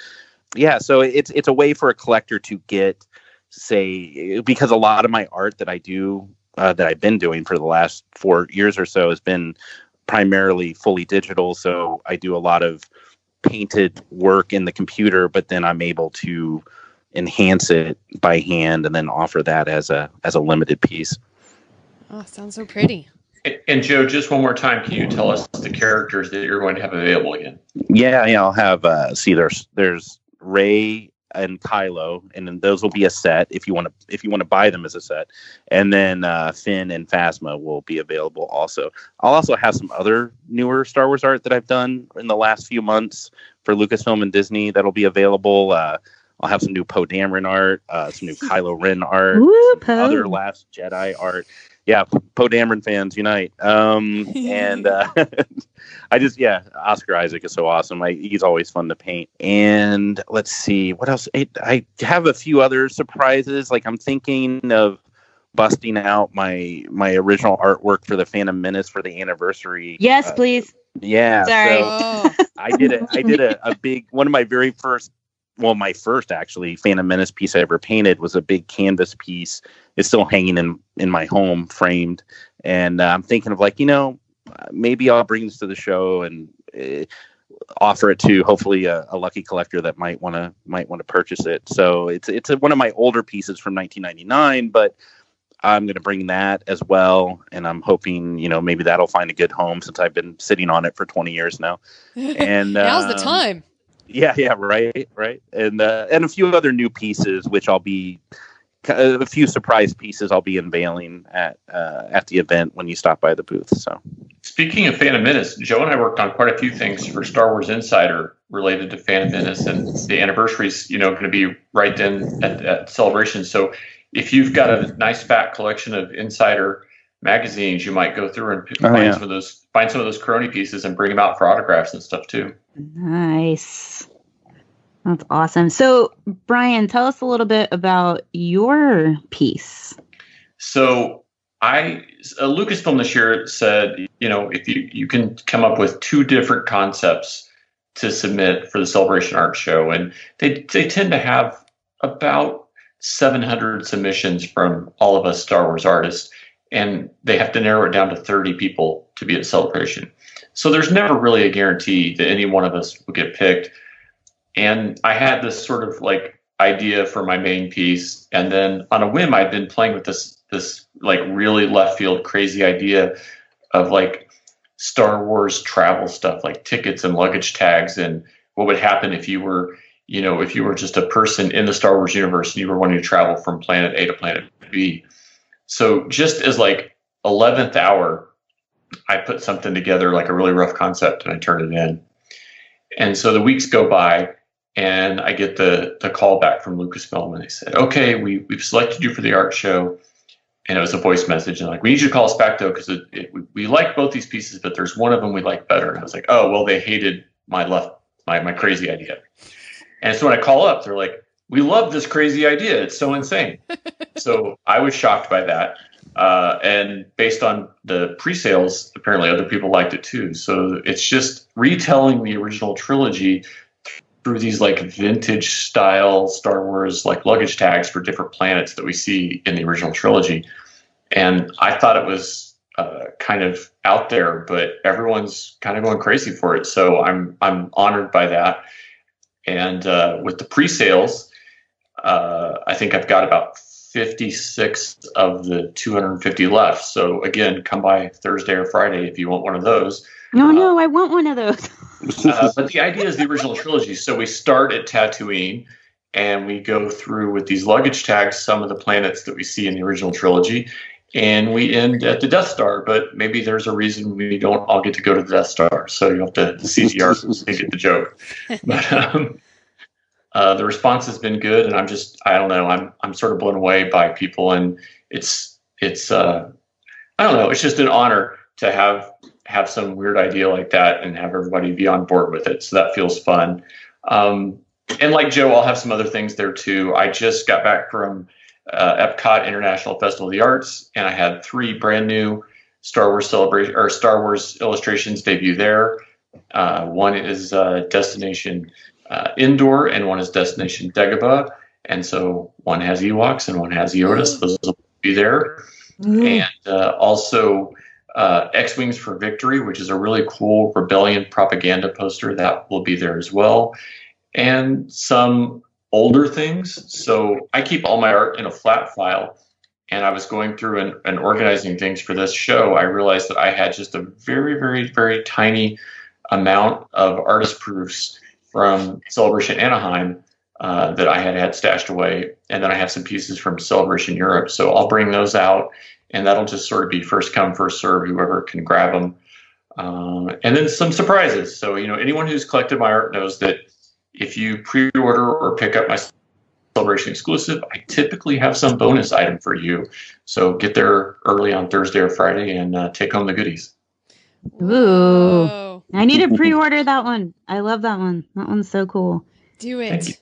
Yeah, so it's a way for a collector to get, say, because a lot of my art that I do that I've been doing for the last 4 years or so has been primarily fully digital. So I do a lot of painted work in the computer, but then I'm able to enhance it by hand and then offer that as a limited piece. Oh, sounds so pretty. And Joe, just one more time, can you tell us the characters that you're going to have available again? Yeah, I'll have there's Rey and Kylo, and then those will be a set if you want to buy them as a set, and then Finn and Phasma will be available also. I'll also have some other newer Star Wars art that I've done in the last few months for Lucasfilm and Disney that'll be available. I'll have some new Poe Dameron art, some new Kylo Ren art, some other Last Jedi art. Yeah, Poe Dameron fans unite. And Oscar Isaac is so awesome. He's always fun to paint. And let's see, what else? I have a few other surprises. Like I'm thinking of busting out my original artwork for the Phantom Menace for the anniversary. Yes, please. Yeah. Sorry. So I did a big, one of my very first, well, my first actually Phantom Menace piece I ever painted was a big canvas piece. It's still hanging in my home, framed. And I'm thinking of maybe I'll bring this to the show and offer it to hopefully a lucky collector that might want to purchase it. So it's one of my older pieces from 1999, but I'm going to bring that as well. And I'm hoping, maybe that'll find a good home since I've been sitting on it for 20 years now. And now's the time. Yeah, right. And a few other new pieces, which I'll be a few surprise pieces I'll be unveiling at the event when you stop by the booth. So, speaking of Phantom Menace, Joe and I worked on quite a few things for Star Wars Insider related to Phantom Menace, and the anniversary's going to be right then at Celebration. So, if you've got a nice fat collection of Insider magazines, you might go through and find some of those Crony pieces and bring them out for autographs and stuff too. Nice. That's awesome. So, Brian, tell us a little bit about your piece. So, Lucasfilm this year said, if you can come up with 2 different concepts to submit for the Celebration Art Show, and they tend to have about 700 submissions from all of us Star Wars artists, and they have to narrow it down to 30 people to be at Celebration. So there's never really a guarantee that any one of us will get picked. And I had this sort of idea for my main piece, and then on a whim, I'd been playing with this really left field crazy idea of Star Wars travel stuff, like tickets and luggage tags, and what would happen if you were just a person in the Star Wars universe and you were wanting to travel from planet A to planet B. So just as 11th hour, I put something together, a really rough concept, and I turned it in. And so the weeks go by, and I get the call back from Lucasfilm, and they said, okay, we've selected you for the art show. And it was a voice message, and we need you to call us back though, because we like both these pieces, but there's one of them we like better. And I was like, oh, well, they hated my crazy idea. And so when I call up, they're like, we love this crazy idea. It's so insane. So I was shocked by that. And based on the pre-sales, apparently other people liked it too. So it's just retelling the original trilogy through these vintage style Star Wars luggage tags for different planets that we see in the original trilogy. And I thought it was kind of out there, but everyone's kind of going crazy for it. So I'm honored by that. And with the pre-sales, I think I've got about 56 of the 250 left. So again, come by Thursday or Friday if you want one of those. No, I want one of those. But the idea is the original trilogy. So we start at Tatooine, and we go through with these luggage tags some of the planets that we see in the original trilogy. and we end at the Death Star. But maybe there's a reason we don't all get to go to the Death Star. So you have to see the art to get the joke. But the response has been good, and I don't know, I'm sort of blown away by people, and it's I don't know, it's just an honor to have some weird idea like that and have everybody be on board with it. So that feels fun. And like Joe, I'll have some other things there too. I just got back from Epcot International Festival of the Arts, and I had 3 brand new Star Wars illustrations debut there. One is Destination Indoor, and one is Destination Dagobah. And so one has Ewoks and one has Yoda. So those will be there. And also X-Wings for Victory, which is a really cool rebellion propaganda poster that will be there as well. And some older things. So I keep all my art in a flat file, and I was going through and organizing things for this show. I realized that I had just a very, very, very tiny amount of artist proofs from Celebration Anaheim that I had stashed away. And then I have some pieces from Celebration Europe. So I'll bring those out, and that'll just sort of be first come, first serve, whoever can grab them. And then some surprises. So, anyone who's collected my art knows that if you pre-order or pick up my Celebration exclusive, I typically have some bonus item for you. So get there early on Thursday or Friday and take home the goodies. Ooh. Whoa. I need to pre-order that one. I love that one. That one's so cool. Do it.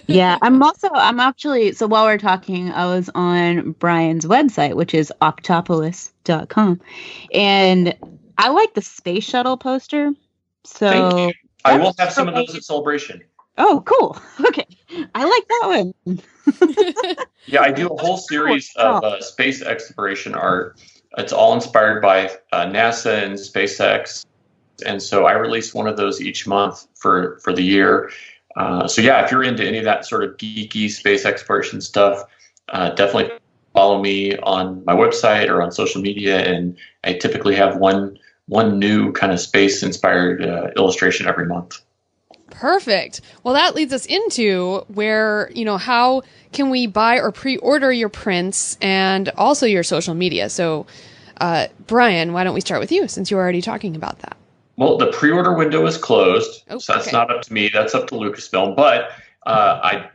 Yeah, I'm actually, so while we're talking, I was on Brian's website, which is octopolis.com. And I like the space shuttle poster. So thank you. I will have some of those at Celebration. Oh, cool. Okay. I like that one. Yeah, I do a whole series of space exploration art. It's all inspired by NASA and SpaceX. And so I release one of those each month for the year. So yeah, if you're into any of that sort of geeky space exploration stuff, definitely follow me on my website or on social media. And I typically have one new kind of space inspired illustration every month. Perfect. Well, that leads us into where, how can we buy or pre-order your prints and also your social media? So, Brian, why don't we start with you, since you were already talking about that? Well, the pre-order window is closed, so that's not up to me. That's up to Lucasfilm. But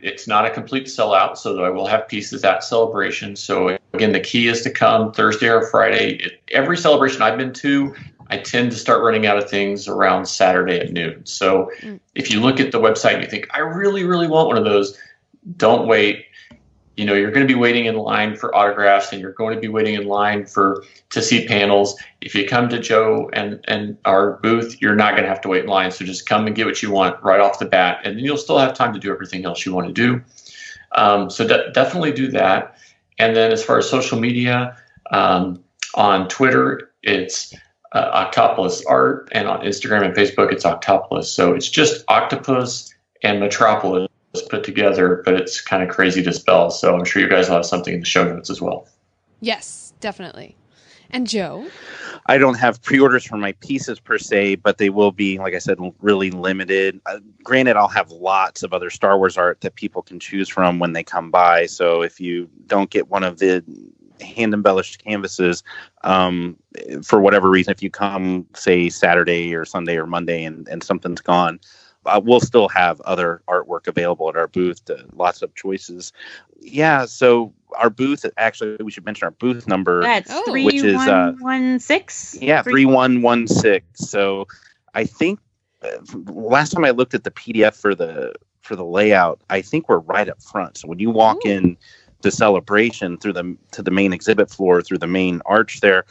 it's not a complete sellout, so I will have pieces at Celebration. So again, the key is to come Thursday or Friday. Every Celebration I've been to, I tend to start running out of things around Saturday at noon. So if you look at the website and you think, I really, really want one of those, don't wait. You're going to be waiting in line for autographs, and you're going to be waiting in line to see panels. If you come to Joe and our booth, you're not going to have to wait in line. So just come and get what you want right off the bat, and then you'll still have time to do everything else you want to do. So definitely do that. And then as far as social media, on Twitter, it's Octopolis Art, and on Instagram and Facebook, it's Octopolis. So it's just Octopus and Metropolis put together, but it's kind of crazy to spell. So I'm sure you guys will have something in the show notes as well. Yes, definitely. And Joe? I don't have pre-orders for my pieces per se, but they will be, like I said, really limited. Granted, I'll have lots of other Star Wars art that people can choose from when they come by. So if you don't get one of the hand-embellished canvases, for whatever reason, if you come, say, Saturday or Sunday or Monday and something's gone, we'll still have other artwork available at our booth, lots of choices. Yeah, so our booth, actually, we should mention our booth number. That's 3116. Yeah, 3116. So I think last time I looked at the PDF for the layout, I think we're right up front. So when you walk in the Celebration to the main exhibit floor, through the main arch there,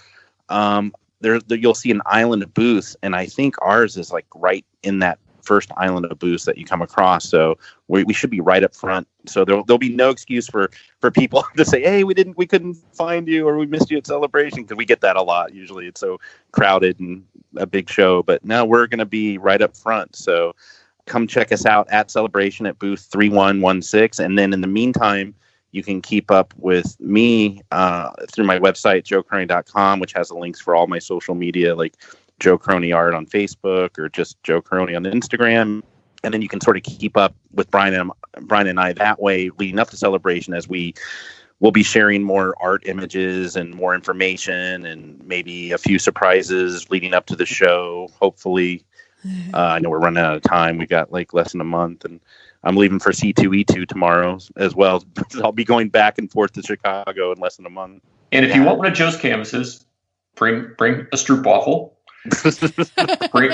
you'll see an island of booths, and I think ours is like right in that first island of booths that you come across. So we should be right up front. So there'll be no excuse for people to say, hey, we couldn't find you, or we missed you at Celebration, because we get that a lot. Usually it's so crowded and a big show, but no, we're going to be right up front. So come check us out at Celebration at booth 3116. And then in the meantime, you can keep up with me through my website, joecroney.com, which has the links for all my social media, like Joe Croney Art on Facebook, or just Joe Croney on Instagram. And then you can sort of keep up with Brian and I that way, leading up to Celebration, as we we'll be sharing more art images and more information and maybe a few surprises leading up to the show. Hopefully, I know we're running out of time. We got like less than a month, and I'm leaving for C2E2 tomorrow as well. I'll be going back and forth to Chicago in less than a month. And if you want one of Joe's canvases, bring a stroopwafel.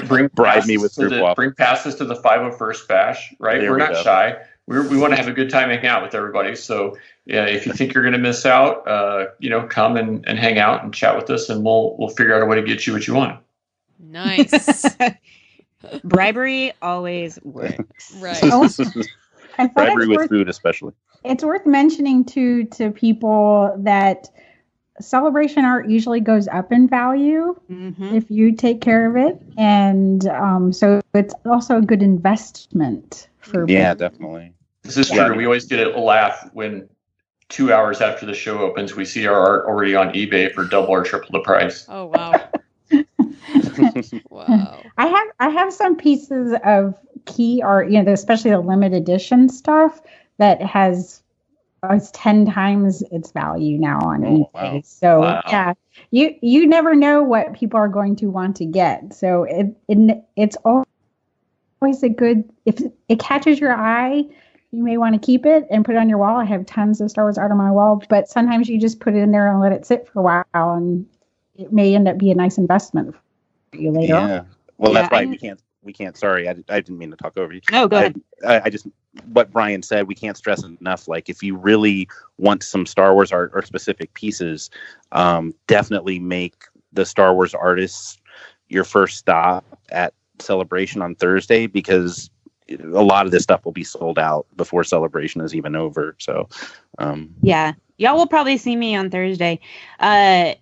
bring bribe me with stroopwafel. Bring passes to the 501st Bash. Right, we're not shy. We want to have a good time hanging out with everybody. So yeah, if you think you're going to miss out, come and hang out and chat with us, and we'll figure out a way to get you what you want. Nice. Bribery always works. Right. Bribery with food, especially. It's worth mentioning to people that celebration art usually goes up in value if you take care of it, and so it's also a good investment for people. Definitely. This is true. We always get a laugh when 2 hours after the show opens, we see our art already on eBay for double or triple the price. Oh wow. Wow. I have some pieces of key art, especially the limited edition stuff that it's 10 times its value now on eBay. Wow. So yeah, you never know what people are going to want to get. So it's always a good, if it catches your eye, you may want to keep it and put it on your wall. I have tons of Star Wars art on my wall, but sometimes you just put it in there and let it sit for a while, and it may end up being a nice investment for you later on. Well, that's right. We can't. Sorry, I didn't mean to talk over you. No, go ahead. I just, what Brian said, we can't stress enough. Like, if you really want some Star Wars art or specific pieces, definitely make the Star Wars artists your first stop at Celebration on Thursday, because a lot of this stuff will be sold out before Celebration is even over. So, y'all will probably see me on Thursday. I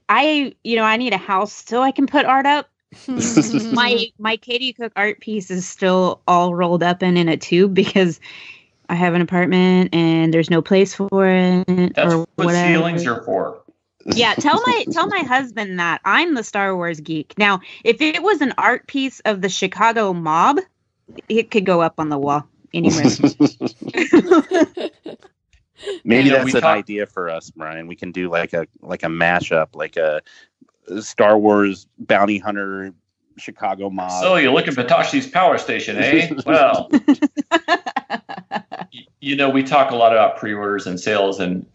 need a house so I can put art up. my Katie Cook art piece is still all rolled up in a tube because I have an apartment and there's no place for it. That's or what whatever. ceilings are for. Yeah, tell my husband that I'm the Star Wars geek. Now, if it was an art piece of the Chicago mob, it could go up on the wall anywhere. Maybe that's an idea for us, Brian. We can do like a mashup, like a Star Wars bounty hunter Chicago mob. So you're looking for Tashi's power station, eh? Well, we talk a lot about pre-orders and sales, and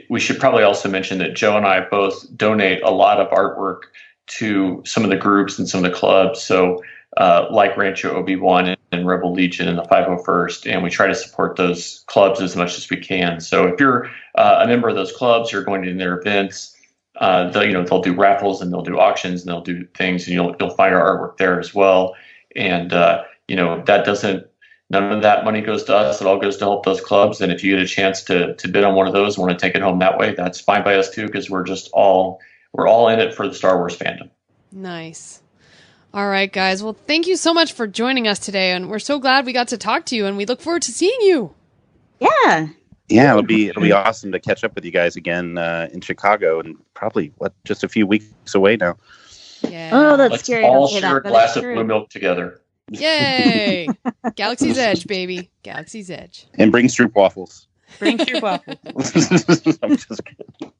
we should probably also mention that Joe and I both donate a lot of artwork to some of the groups and some of the clubs. So like Rancho Obi-Wan and Rebel Legion and the 501st, and we try to support those clubs as much as we can. So if you're a member of those clubs, you're going to their events, they'll do raffles and they'll do auctions and they'll do things, and you'll find our artwork there as well. And none of that money goes to us. It all goes to help those clubs. And if you get a chance to bid on one of those and want to take it home that way, that's fine by us too, because we're all in it for the Star Wars fandom. Nice. All right, guys. Well, thank you so much for joining us today, and we're so glad we got to talk to you, and we look forward to seeing you. Yeah. Yeah, it'll be awesome to catch up with you guys again in Chicago, and probably just a few weeks away now. Yeah. Oh, that's Let's scary. all share a glass of blue milk together. Yay! Galaxy's Edge, baby. Galaxy's Edge. And bring Stroop waffles. Bring Stroop waffles. I'm just kidding.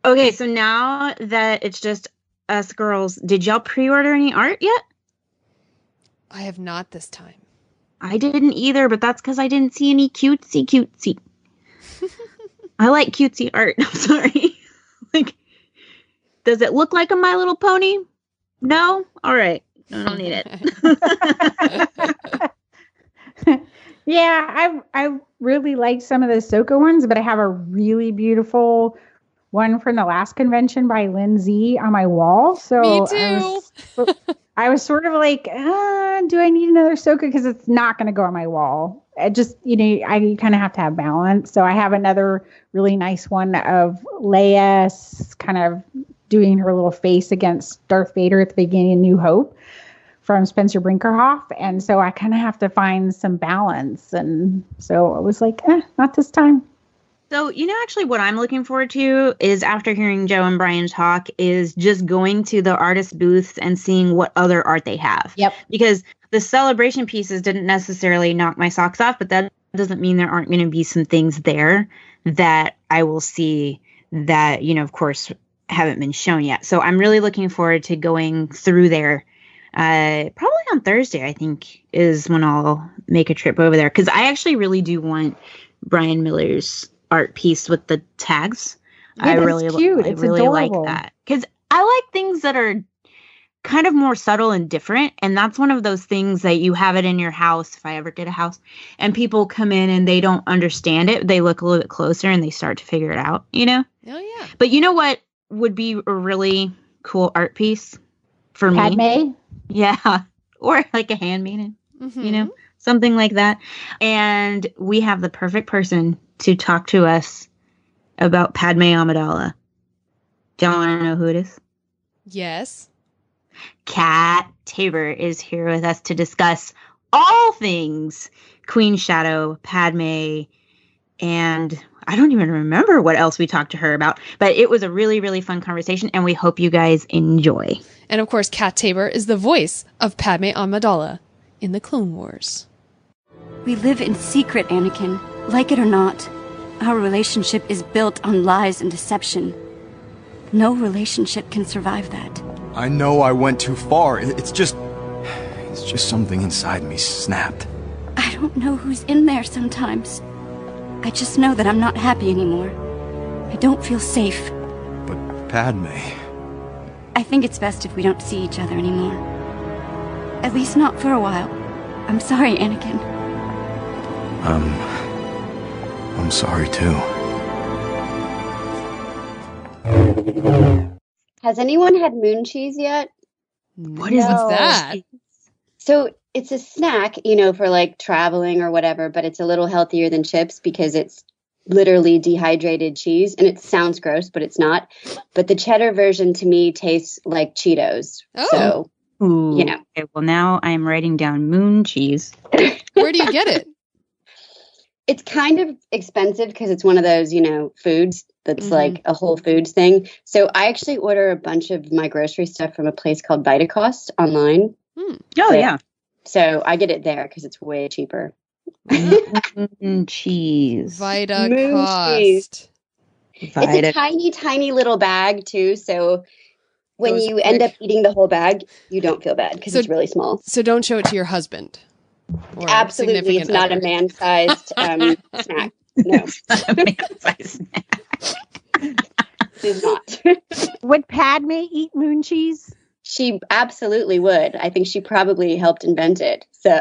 Okay, so now that it's just us girls, did y'all pre-order any art yet? I have not this time. I didn't either, but that's because I didn't see any cutesy. I like cutesy art. I'm sorry. Does it look like a My Little Pony? No? All right. I don't need it. Yeah, I really like some of the Ahsoka ones, but I have a really beautiful one from the last convention by Lindsay on my wall. So me too. I was sort of like, do I need another Ahsoka? Because it's not going to go on my wall. I just, I kind of have to have balance. So I have another really nice one of Leia kind of doing her little face against Darth Vader at the beginning of New Hope from Spencer Brinkerhoff. And so I kind of have to find some balance. And so I was like, not this time. So, actually what I'm looking forward to is, after hearing Joe and Brian talk, is just going to the artist booths and seeing what other art they have. Yep. Because the celebration pieces didn't necessarily knock my socks off, but that doesn't mean there aren't going to be some things there that I will see that, you know, of course, haven't been shown yet. So I'm really looking forward to going through there. Probably on Thursday, I think, is when I'll make a trip over there. Because I actually really do want Brian Miller's art piece with the tags. Yeah, I really, cute. I It's really adorable. like that. Because I like things that are kind of more subtle and different. And that's one of those things that you have it in your house. If I ever get a house and people come in and they don't understand it, they look a little bit closer and they start to figure it out, you know? Oh, yeah. But you know what would be a really cool art piece for me? Padmé? Yeah. Or like a handmaiden, you know, something like that. And we have the perfect person to talk to us about Padmé Amidala. Do you want to know who it is? Yes. Kat Tabor is here with us to discuss all things Queen Shadow, Padmé, and I don't even remember what else we talked to her about, but it was a really, really fun conversation, and we hope you guys enjoy. And of course, Kat Tabor is the voice of Padmé Amidala in the Clone Wars. We live in secret, Anakin. Like it or not, our relationship is built on lies and deception. No relationship can survive that. I know I went too far. It's just something inside me snapped. I don't know who's in there sometimes. I just know that I'm not happy anymore. I don't feel safe. But Padmé... I think it's best if we don't see each other anymore. At least not for a while. I'm sorry, Anakin. I'm sorry too. Has anyone had moon cheese yet? What is that? So it's a snack, you know, for like traveling or whatever, but it's a little healthier than chips because it's literally dehydrated cheese. And it sounds gross, but it's not. But the cheddar version to me tastes like Cheetos. Oh. So, Ooh. you know. Okay, well, now I'm writing down moon cheese. Where do you get it? It's kind of expensive because it's one of those, you know, foods that's like a Whole Foods thing. So I actually order a bunch of my grocery stuff from a place called Vitacost online. Oh, yeah. So I get it there because it's way cheaper. Moon cheese. Vitacost. It's a tiny, tiny little bag too. So when you end up eating the whole bag, you don't feel bad because it's really small. So don't show it to your husband. Or Absolutely. It's not a man-sized snack. No. A man-sized snack. It's not. Would Padmé eat moon cheese? She absolutely would. I think she probably helped invent it. So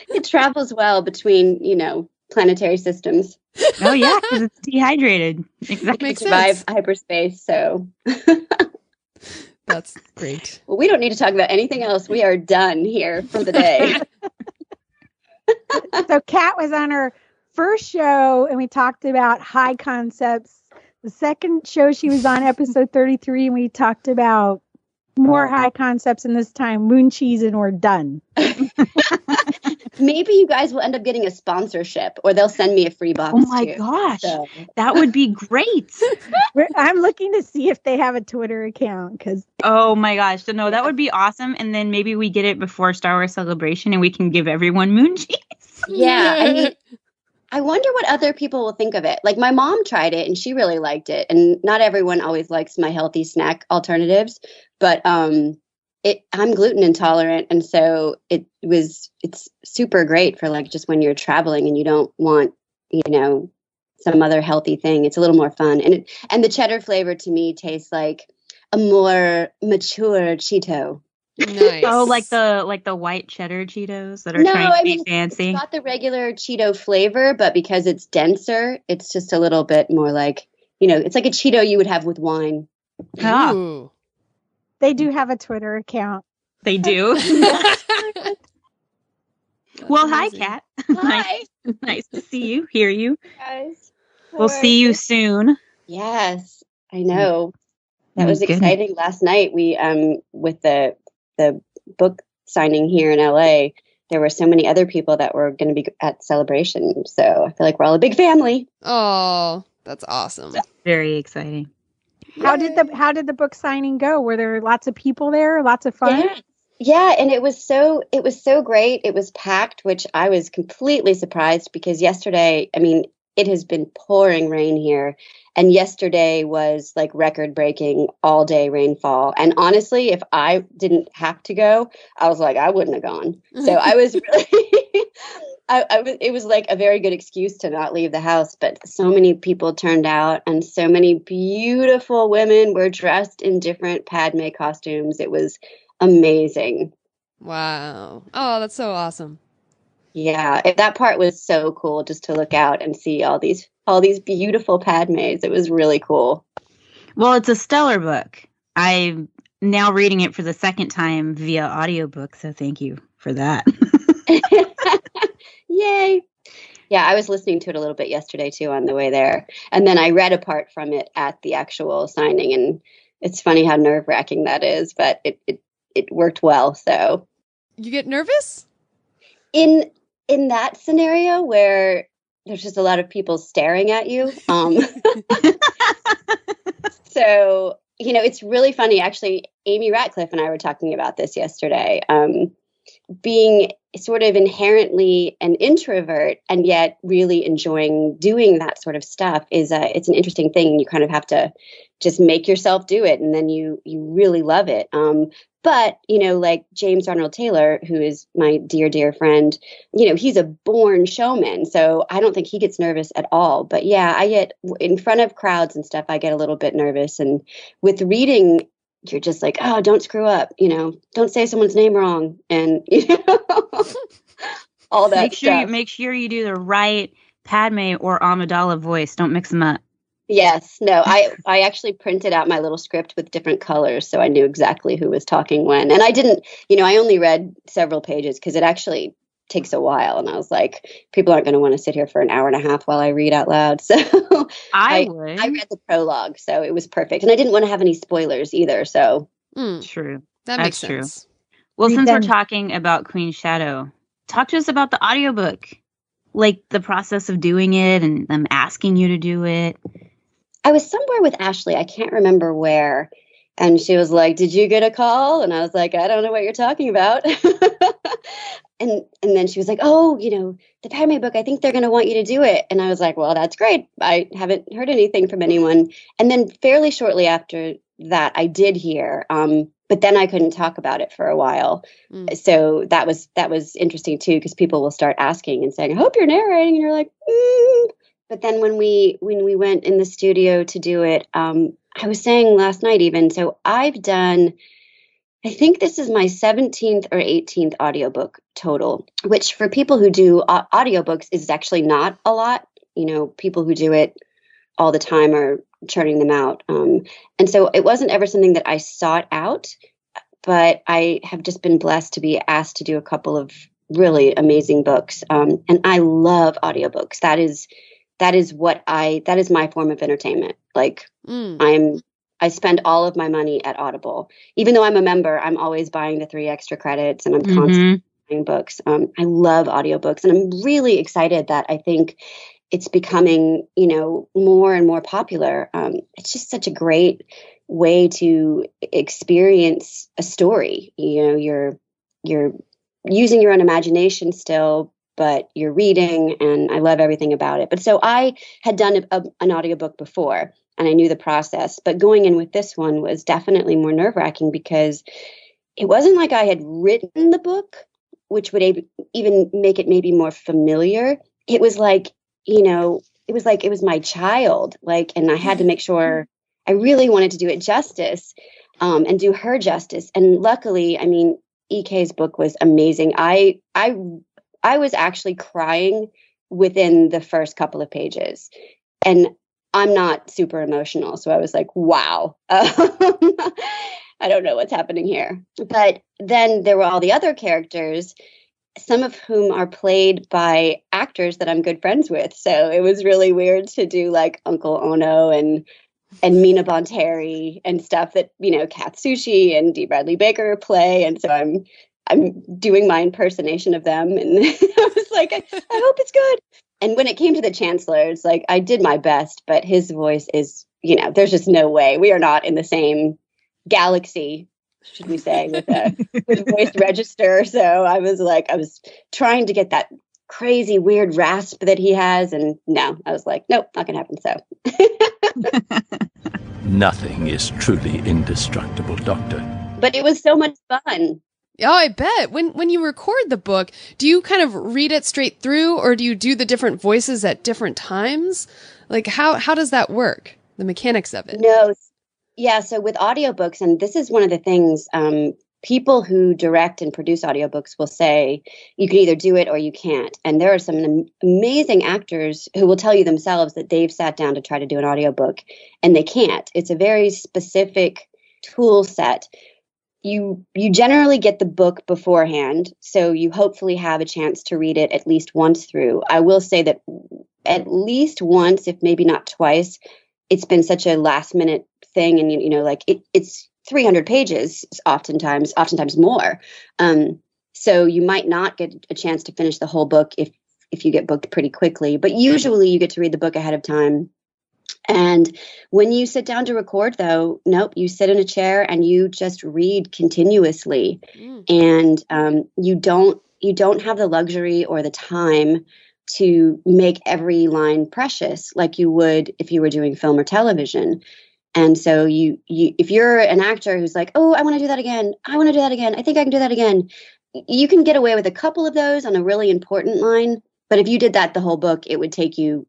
it travels well between, you know, planetary systems. Oh, yeah, because it's dehydrated. Exactly. It survive hyperspace, so. That's great. Well, we don't need to talk about anything else. We are done here for the day. So Kat was on her first show and we talked about high concepts. The second show she was on, episode 33, and we talked about more high concepts, and this time moon cheese, and we're done. Maybe you guys will end up getting a sponsorship, or they'll send me a free box. Oh my gosh, so. That would be great. I'm looking to see if they have a Twitter account. Oh my gosh, so no, that would be awesome. And then maybe we get it before Star Wars Celebration, and we can give everyone moon cheese. Yeah, I mean, I wonder what other people will think of it. Like my mom tried it and she really liked it. And not everyone always likes my healthy snack alternatives, but I'm gluten intolerant, and so it's super great for like just when you're traveling and you don't want, you know, some other healthy thing. It's a little more fun, and the cheddar flavor to me tastes like a more mature Cheeto. Nice. Oh, like the white cheddar Cheetos that are trying to be fancy. It's not the regular Cheeto flavor, but because it's denser, it's just a little bit more like, you know, it's like a Cheeto you would have with wine. Ooh. They do have a Twitter account. They do. Well, hi, Kat. Hi. Nice to see you, hear you. Guys. We'll see you soon. Yes, I know. That was exciting. Last night we with the book signing here in LA, there were so many other people that were going to be at Celebration. So I feel like we're all a big family. Oh, that's awesome. That's very exciting. How did the book signing go? Were there lots of people there? Lots of fun? Yeah, and it was so great. It was packed, which I was completely surprised because yesterday, I mean, it has been pouring rain here, and yesterday was like record-breaking all-day rainfall. And honestly, if I didn't have to go, I was like, I wouldn't have gone. So I was really, it was like a very good excuse to not leave the house. But so many people turned out, and so many beautiful women were dressed in different Padmé costumes. It was amazing. Wow. Oh, that's so awesome. Yeah, that part was so cool just to look out and see all these beautiful Padmes. It was really cool. Well, it's a stellar book. I'm now reading it for the second time via audiobook, so thank you for that. Yay. Yeah, I was listening to it a little bit yesterday too on the way there. And then I read a part from it at the actual signing, and it's funny how nerve-wracking that is, but it worked well. So you get nervous? In that scenario where there's just a lot of people staring at you. So, it's really funny. Actually, Amy Ratcliffe and I were talking about this yesterday. Being sort of inherently an introvert and yet really enjoying doing that sort of stuff it's an interesting thing. You kind of have to just make yourself do it, and then you really love it. But, like James Arnold Taylor, who is my dear, dear friend, he's a born showman. So I don't think he gets nervous at all. But yeah, I get in front of crowds and stuff, I get a little bit nervous. And with reading, you're just like, oh, don't screw up, don't say someone's name wrong. And, all that stuff. Make sure you do the right Padmé or Amidala voice. Don't mix them up. Yes. No, I actually printed out my little script with different colors, so I knew exactly who was talking when. And I didn't, I only read several pages because it actually takes a while. And I was like, people aren't going to want to sit here for an hour and a half while I read out loud. So I read the prologue, so it was perfect. And I didn't want to have any spoilers either. So True. That makes sense. True. Well, since we're talking about Queen Shadow, talk to us about the audiobook, like the process of doing it and them asking you to do it. I was somewhere with Ashley. I can't remember where. And she was like, did you get a call? And I was like, I don't know what you're talking about. and then she was like, oh, the Padmé book, I think they're going to want you to do it. And I was like, well, that's great. I haven't heard anything from anyone. And then fairly shortly after that, I did hear, but then I couldn't talk about it for a while. So that was interesting too, because people will start asking and saying, I hope you're narrating. And you're like, But then when we went in the studio to do it, I was saying last night even, so I've done, I think this is my 17th or 18th audiobook total, which for people who do audiobooks is actually not a lot. People who do it all the time are churning them out. And so it wasn't ever something that I sought out, but I have just been blessed to be asked to do a couple of really amazing books. And I love audiobooks. That is my form of entertainment. Like I spend all of my money at Audible. Even though I'm a member, I'm always buying the 3 extra credits and I'm constantly buying books. I love audiobooks, and I'm really excited that I think it's becoming, more and more popular. It's just such a great way to experience a story. You're using your own imagination still, but you're reading, and I love everything about it. But so I had done an audiobook before, and I knew the process, but going in with this one was definitely more nerve-wracking because it wasn't like I had written the book, which would even make it maybe more familiar. It was like, it was my child, and I had to make sure I really wanted to do it justice, and do her justice. And luckily, I mean, EK's book was amazing. I was actually crying within the first couple of pages, and I'm not super emotional. So I was like, wow, I don't know what's happening here. But then there were all the other characters, some of whom are played by actors that I'm good friends with. So it was really weird to do like Uncle Ono and Mina Bonteri and stuff that, Kath Sushi and Dee Bradley Baker play. And so I'm doing my impersonation of them. And I was like, I hope it's good. And when it came to the Chancellor, it's like, I did my best, but his voice is, there's just no way. We are not in the same galaxy. should we say, with voice register. So I was trying to get that crazy weird rasp that he has, and no, I was like, nope, not gonna happen. So Nothing is truly indestructible, Doctor. but it was so much fun. Oh, I bet. When you record the book, do you kind of read it straight through, or do you do the different voices at different times? Like, how does that work? The mechanics of it? No. Yeah. So with audiobooks, and this is one of the things, people who direct and produce audiobooks will say you can either do it or you can't. And there are some amazing actors who will tell you themselves that they've sat down to try to do an audiobook and they can't. It's a very specific tool set. You generally get the book beforehand, so you hopefully have a chance to read it at least once through. I will say that at least once, if maybe not twice, it's been such a last minute thing, and it's 300 pages oftentimes more. So you might not get a chance to finish the whole book if you get booked pretty quickly, but usually you get to read the book ahead of time. And when you sit down to record, though, nope, you sit in a chair and you just read continuously. And you don't have the luxury or the time to make every line precious like you would if you were doing film or television. And so you if you're an actor who's like, oh, I want to do that again. I want to do that again. I think I can do that again. You can get away with a couple of those on a really important line. But if you did that the whole book, it would take you,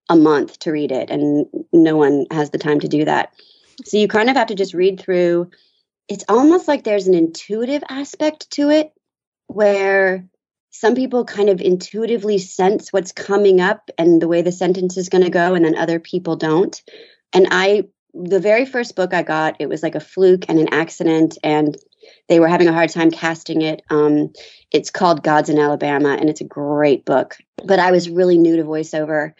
a month to read it. And no one has the time to do that. So you kind of have to just read through. It's almost like there's an intuitive aspect to it where some people kind of intuitively sense what's coming up and the way the sentence is going to go, and then other people don't. And the very first book I got, it was like a fluke and an accident, and they were having a hard time casting it. It's called Gods in Alabama, and it's a great book. But I was really new to voiceover,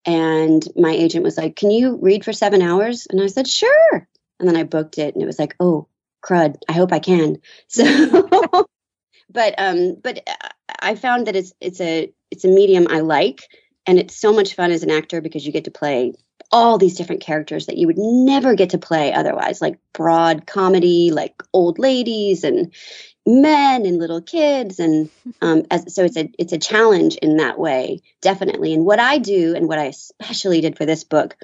and my agent was like, can you read for 7 hours? And I said, sure. And then I booked it, and it was like, oh, crud, I hope I can. So, but I found that it's a medium I like, and it's so much fun as an actor because you get to play all these different characters that you would never get to play otherwise, like broad comedy, like old ladies and men and little kids. And so it's a challenge in that way, definitely. And what I do, and what I especially did for this book,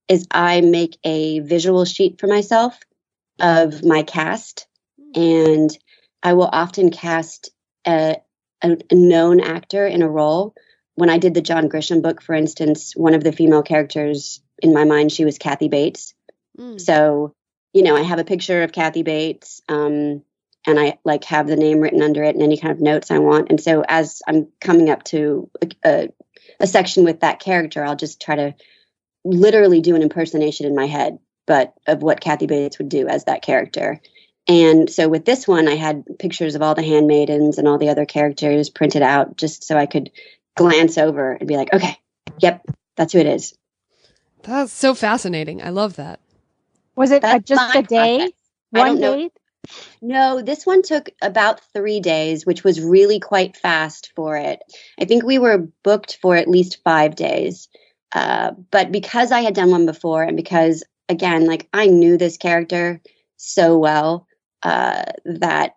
is I make a visual sheet for myself of my cast. And I will often cast a known actor in a role. When I did the John Grisham book, for instance, one of the female characters in my mind, she was Kathy Bates. So, I have a picture of Kathy Bates, and I have the name written under it and any kind of notes I want. And so as I'm coming up to a section with that character, I'll just try to literally do an impersonation in my head, but of what Kathy Bates would do as that character. And so with this one, I had pictures of all the handmaidens and all the other characters printed out just so I could glance over and be like, okay, yep, that's who it is. That's so fascinating. I love that. Was it just a day? One day? No, this one took about 3 days, which was really quite fast for it. I think we were booked for at least 5 days. But because I had done one before, and because, again, I knew this character so well, that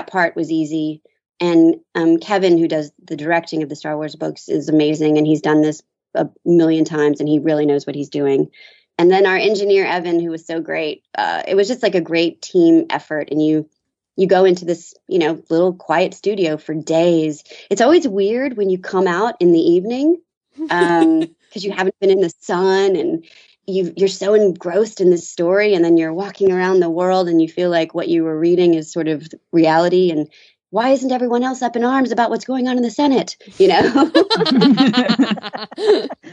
part was easy. And Kevin, who does the directing of the Star Wars books, is amazing. And he's done this a million times, and he really knows what he's doing. And then our engineer, Evan, who was so great. It was just like a great team effort. And you go into this, little quiet studio for days. It's always weird when you come out in the evening because you haven't been in the sun, and you're so engrossed in this story. And then you're walking around the world and you feel like what you were reading is sort of reality. And why isn't everyone else up in arms about what's going on in the Senate?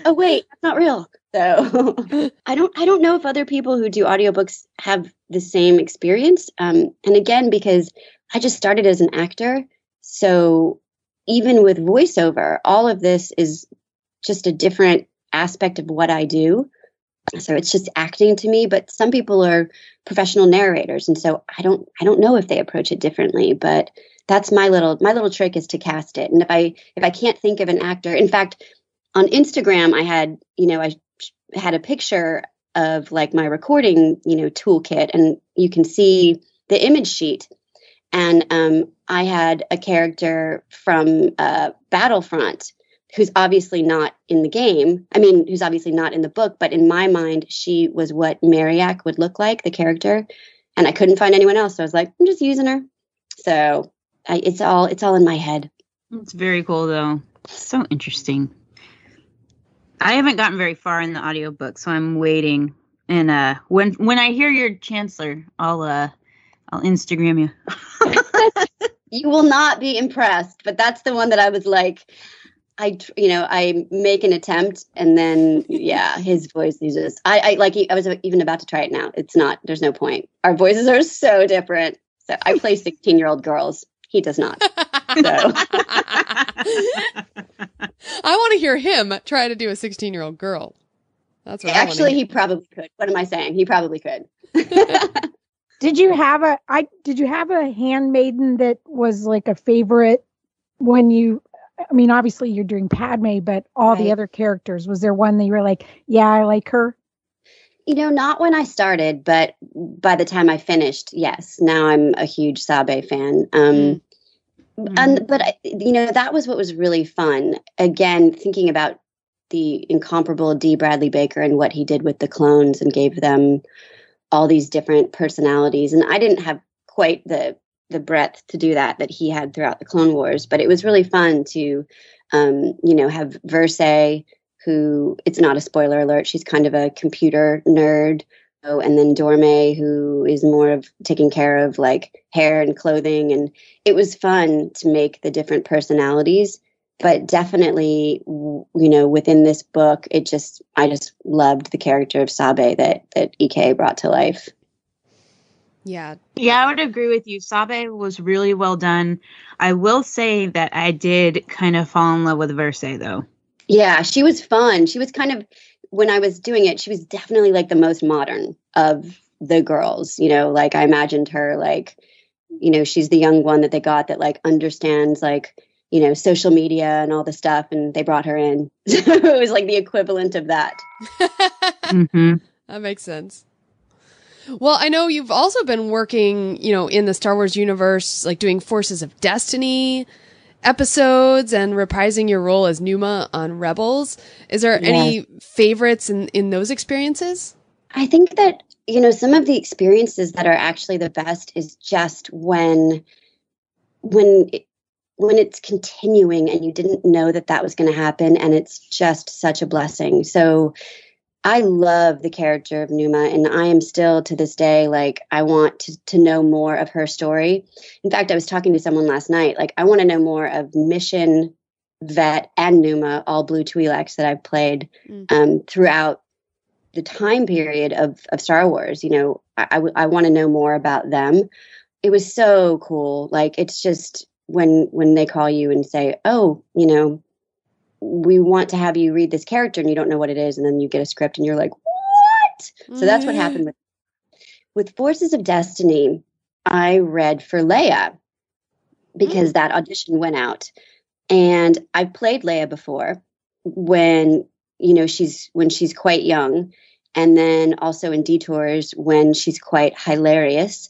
Oh, wait, that's not real. So I don't know if other people who do audiobooks have the same experience. And again, because I just started as an actor. So even with voiceover, all of this is just a different aspect of what I do. So it's just acting to me, but some people are professional narrators. And so I don't know if they approach it differently, but that's my little trick, is to cast it. And if I can't think of an actor, in fact, on Instagram, I had a picture of my recording, toolkit, and you can see the image sheet. And I had a character from Battlefront who's obviously not in the game. I mean, who's obviously not in the book, but in my mind, she was what Mariak would look like, the character. And I couldn't find anyone else. So I was like, I'm just using her. So it's all in my head. It's very cool, though. So interesting. I haven't gotten very far in the audiobook, so I'm waiting. And when I hear your Chancellor, I'll Instagram you. You will not be impressed, but that's the one that I was like, I make an attempt, and then his voice is just I was even about to try it now. It's not. There's no point. Our voices are so different. So I play 16-year-old girls. He does not. So. I want to hear him try to do a 16-year-old girl. That's what actually he probably could. What am I saying? He probably could. Did you have a handmaiden that was like a favorite when you? I mean, obviously you're doing Padmé, but all the other characters, was there one that you were like, yeah, I like her? Not when I started, but by the time I finished, yes. Now I'm a huge Sabe fan. But that was what was really fun. Again, thinking about the incomparable D. Bradley Baker and what he did with the clones and gave them all these different personalities. And I didn't have quite the breadth to do that he had throughout the Clone Wars, but it was really fun to, have Versailles, who, it's not a spoiler alert, she's kind of a computer nerd. Oh, and then Dorme, who is more of taking care of like hair and clothing. And it was fun to make the different personalities, but definitely, within this book, I just loved the character of Sabe that EK brought to life. Yeah. Yeah, I would agree with you. Sabe was really well done. I will say that I did kind of fall in love with Versailles, though. Yeah, she was fun. She was kind of, when I was doing it, she was definitely like the most modern of the girls. Like I imagined her like, she's the young one that they got that like understands like, social media and all the stuff. And they brought her in. So it was like the equivalent of that. Mm-hmm. That makes sense. Well, I know you've also been working, in the Star Wars universe, like doing Forces of Destiny episodes and reprising your role as Numa on Rebels. Is there any favorites in those experiences? I think that, some of the experiences that are actually the best is just when it's continuing and you didn't know that was going to happen, and it's just such a blessing. So I love the character of Numa, and I am still to this day, like, I want to know more of her story. In fact, I was talking to someone last night, like, I want to know more of Mission, Vet, and Numa, all Blue Twi'leks that I've played throughout the time period of Star Wars. I want to know more about them. It was so cool. Like, it's just when they call you and say, oh, we want to have you read this character and you don't know what it is. And then you get a script and you're like, what? So that's what happened with Forces of Destiny. I read for Leia because that audition went out, and I've played Leia before when she's quite young, and then also in Detours when she's quite hilarious.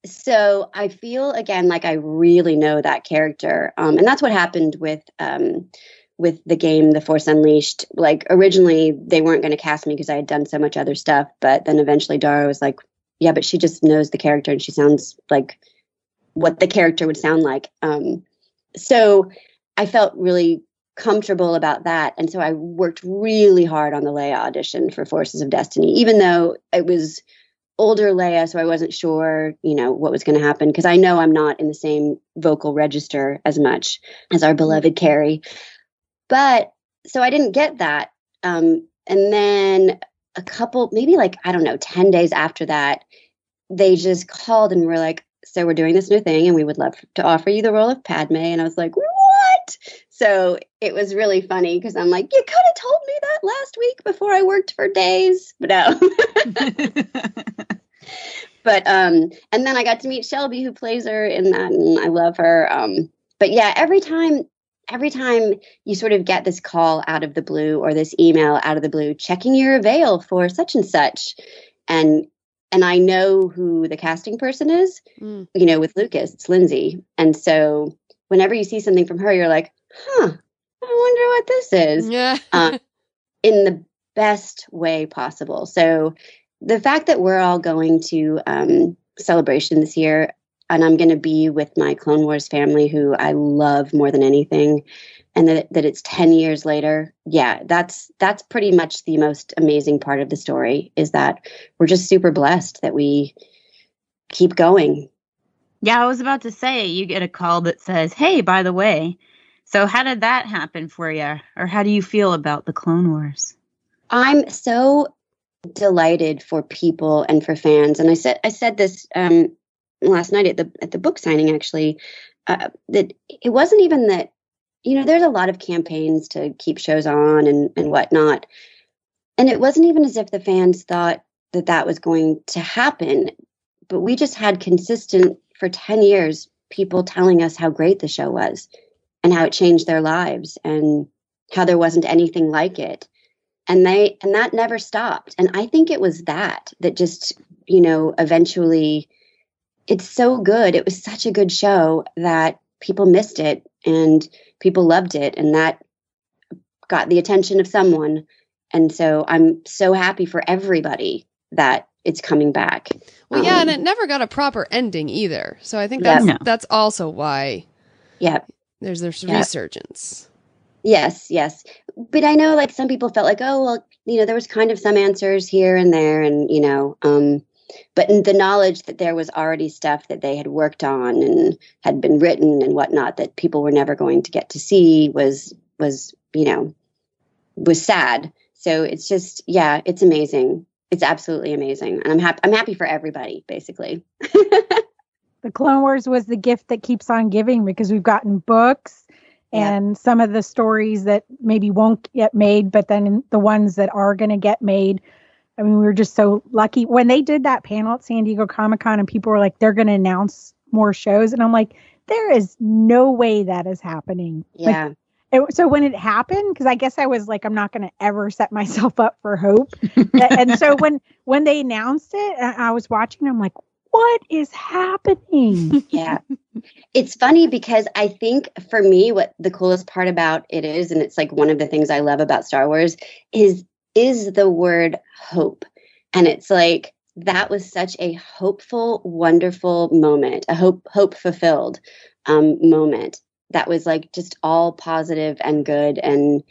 So I feel again like I really know that character, and that's what happened with the game The Force Unleashed. Like originally they weren't going to cast me because I had done so much other stuff, but then eventually Dara was like, "Yeah, but she just knows the character and she sounds like what the character would sound like." So I felt really comfortable about that, and so I worked really hard on the Leia audition for Forces of Destiny, even though it was older Leia, so I wasn't sure, what was going to happen, because I know I'm not in the same vocal register as much as our beloved Carrie. But so I didn't get that. And then a couple, maybe 10 days after that, they just called and were like, so we're doing this new thing and we would love to offer you the role of Padmé. And I was like, what? So it was really funny because I'm like, you could have told me that last week before I worked for days. But no. But and then I got to meet Shelby, who plays her in that, and I love her. But yeah, every time you sort of get this call out of the blue or this email out of the blue, checking your avail for such and such, and and I know who the casting person is. You know, with Lucas, it's Lindsay. And so whenever you see something from her, you're like, huh, I wonder what this is. Yeah. In the best way possible. So the fact that we're all going to Celebration this year, and I'm going to be with my Clone Wars family, who I love more than anything, and that it's 10 years later. Yeah, that's pretty much the most amazing part of the story, is that we're just super blessed that we keep going. Yeah, I was about to say, you get a call that says, hey, by the way, so how did that happen for you? Or how do you feel about the Clone Wars? I'm so delighted for people and for fans. And I said this last night at the book signing, actually, that it wasn't even that, you know, there's a lot of campaigns to keep shows on and whatnot. And it wasn't even as if the fans thought that was going to happen. But we just had consistent, for 10 years, people telling us how great the show was and how it changed their lives and how there wasn't anything like it. And that never stopped. And I think it was that just, you know, eventually, it's so good. It was such a good show that people missed it and people loved it. And that got the attention of someone. And so I'm so happy for everybody that it's coming back. Well, yeah, and it never got a proper ending either. So I think that's also why there's this resurgence. Yes. But I know, like, some people felt like, oh, well, you know, there was kind of some answers here and there, and, you know, but in the knowledge that there was already stuff that they had worked on and had been written and whatnot that people were never going to get to see was sad. So it's just, it's amazing. It's absolutely amazing. And I'm happy for everybody, basically. The Clone Wars was the gift that keeps on giving, because we've gotten books and some of the stories that maybe won't get made, but then the ones that are going to get made. I mean, we were just so lucky when they did that panel at San Diego Comic-Con and people were like, they're going to announce more shows. And I'm like, there is no way that is happening. Yeah. So when it happened, because I guess I was like, I'm not going to ever set myself up for hope. And so when they announced it, I was watching, I'm like, what is happening? Yeah. It's funny because I think for me, what the coolest part about it is, and it's like one of the things I love about Star Wars, is the word hope. And it's like, that was such a hopeful, wonderful moment, a hope fulfilled moment. That was like just all positive and good. And,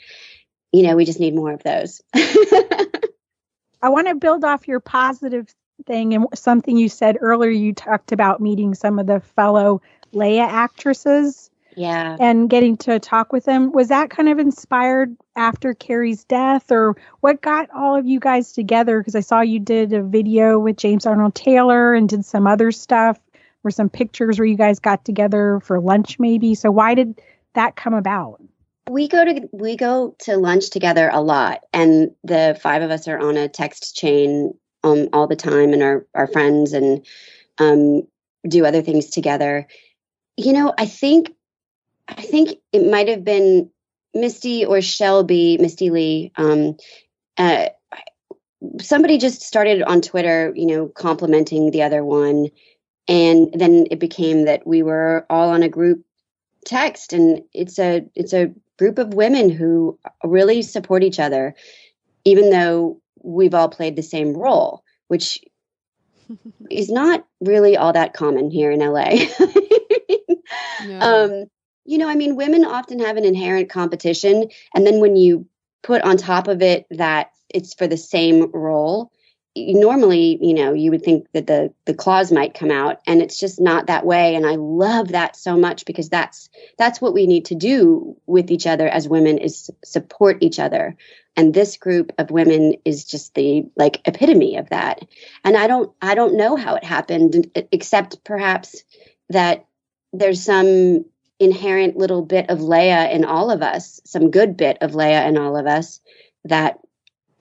you know, we just need more of those. I want to build off your positive thing and something you said earlier. You talked about meeting some of the fellow Leia actresses. Yeah. And getting to talk with them. Was that kind of inspired after Carrie's death, or what got all of you guys together? Because I saw you did a video with James Arnold Taylor and did some other stuff, or some pictures where you guys got together for lunch maybe. So why did that come about? We go to lunch together a lot, and the five of us are on a text chain all the time, and are friends and do other things together. You know, I think it might have been Misty or Misty Lee. Somebody just started on Twitter, you know, complimenting the other one. And then it became that we were all on a group text, and it's a group of women who really support each other, even though we've all played the same role, which is not really all that common here in LA. No. You know, I mean, women often have an inherent competition. And then when you put on top of it that it's for the same role, normally, you know, you would think that the claws might come out, and it's just not that way. And I love that so much, because that's what we need to do with each other as women, is support each other. And this group of women is just the like epitome of that. And I don't know how it happened, except perhaps that there's some inherent little bit of Leia in all of us, some good bit of Leia in all of us, that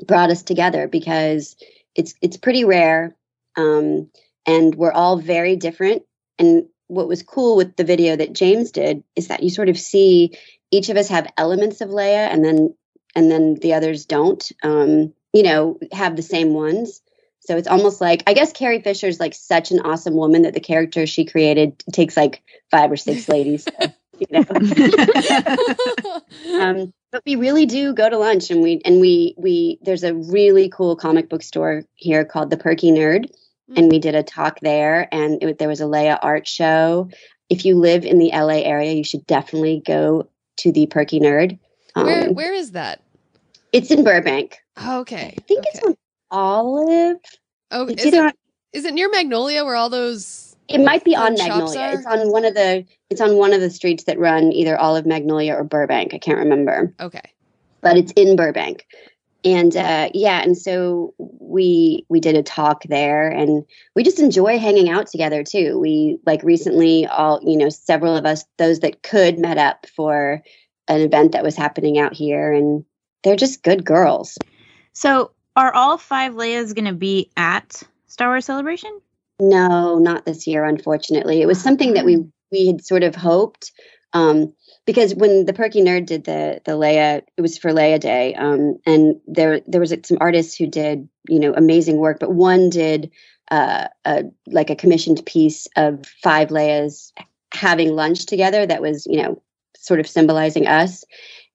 brought us together, because it's pretty rare. And we're all very different. And what was cool with the video that James did is that you sort of see each of us have elements of Leia, and then the others don't, you know, have the same ones. So it's almost like, I guess Carrie Fisher's like such an awesome woman that the character she created takes like 5 or 6 ladies. So, you know. But we really do go to lunch, and we there's a really cool comic book store here called the Perky Nerd, and we did a talk there, and there was a Leia art show. If you live in the LA area, you should definitely go to the Perky Nerd. Where is that? It's in Burbank. Okay. I think it's on Olive. Oh, It's is either it near Magnolia where all those? It might be on shops Magnolia. are? It's on one of the streets that run either Olive, Magnolia, or Burbank. I can't remember. Okay. But it's in Burbank. And and so we did a talk there, and we just enjoy hanging out together too. We like recently several of us, those that could, met up for an event that was happening out here, and they're just good girls. So are all 5 Leias going to be at Star Wars Celebration? No, not this year, unfortunately. It was something that we had sort of hoped, because when the Perky Nerd did the Leia, it was for Leia Day, and there was some artists who did amazing work, but one did a commissioned piece of 5 Leias having lunch together that was sort of symbolizing us.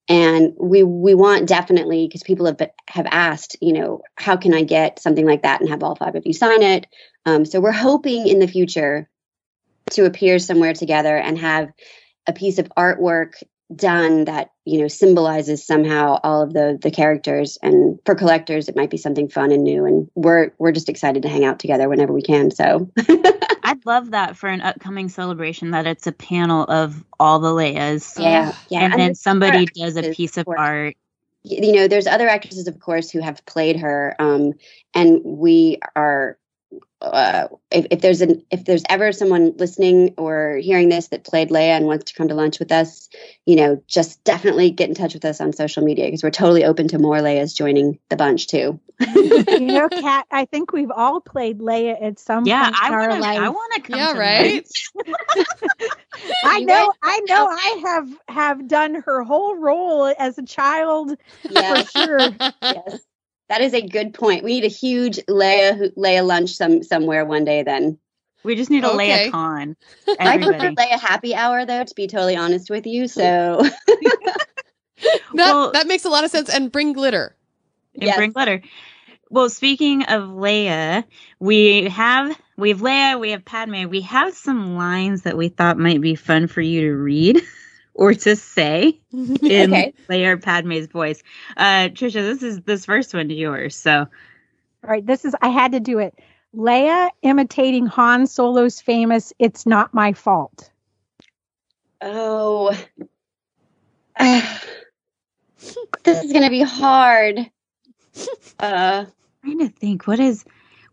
And we want, definitely, because people have asked, how can I get something like that and have all 5 of you sign it? So we're hoping in the future to appear somewhere together and have a piece of artwork done that symbolizes somehow all of the characters. And for collectors, it might be something fun and new. And we're just excited to hang out together whenever we can. So I'd love that for an upcoming celebration, that it's a panel of all the Leias. Yeah. And then somebody does a piece of art. There's other actresses, of course, who have played her. And we are, if there's ever someone listening or hearing this that played Leia and wants to come to lunch with us, just definitely get in touch with us on social media, because we're totally open to more Leias joining the bunch too. Kat, I think we've all played Leia at some point in our life. I want to come. Yeah, to right. I know. I have done her whole role as a child. Yeah, for sure. Yes. That is a good point. We need a huge Leia lunch somewhere one day. Then we just need a Leia con. I prefer Leia happy hour, though, to be totally honest with you. So that makes a lot of sense. And bring glitter. Bring glitter. Well, speaking of Leia, we have Leia, we have Padmé. We have some lines that we thought might be fun for you to read or to say in Leia or Padmé's voice. Trisha, this first one is yours. So, all right, I had to do it. Leia imitating Han Solo's famous "It's not my fault." Oh, this is gonna be hard. Trying to think, when is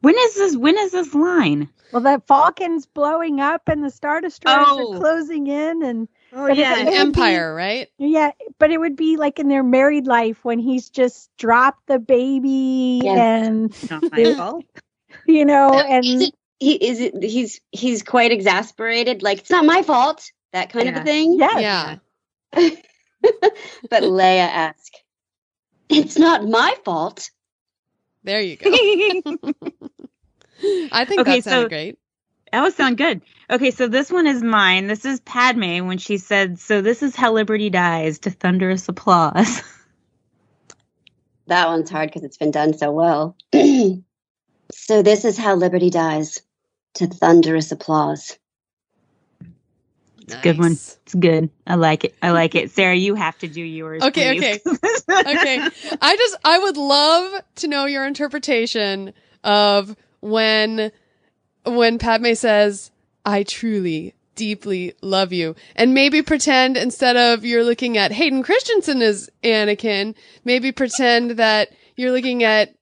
this line? Well, the Falcon's blowing up and the Star Destroyers are closing in, and an Empire, right? Yeah, but it would be like in their married life when he's just dropped the baby and not my fault. And he's quite exasperated, like, it's not my fault, that kind of a thing. Yeah. But Leia asks, it's not my fault. There you go. I think that sounded great. That would sound good. Okay, so this one is mine. This is Padmé when she said, "So this is how Liberty dies," to thunderous applause. That one's hard because it's been done so well. So this is how Liberty dies, to thunderous applause. It's a good one. It's good. I like it. Sarah, you have to do yours. Okay. Please. Okay. I would love to know your interpretation of when Padmé says, "I truly, deeply love you," and maybe pretend, instead of you're looking at Hayden Christensen as Anakin, maybe pretend that you're looking at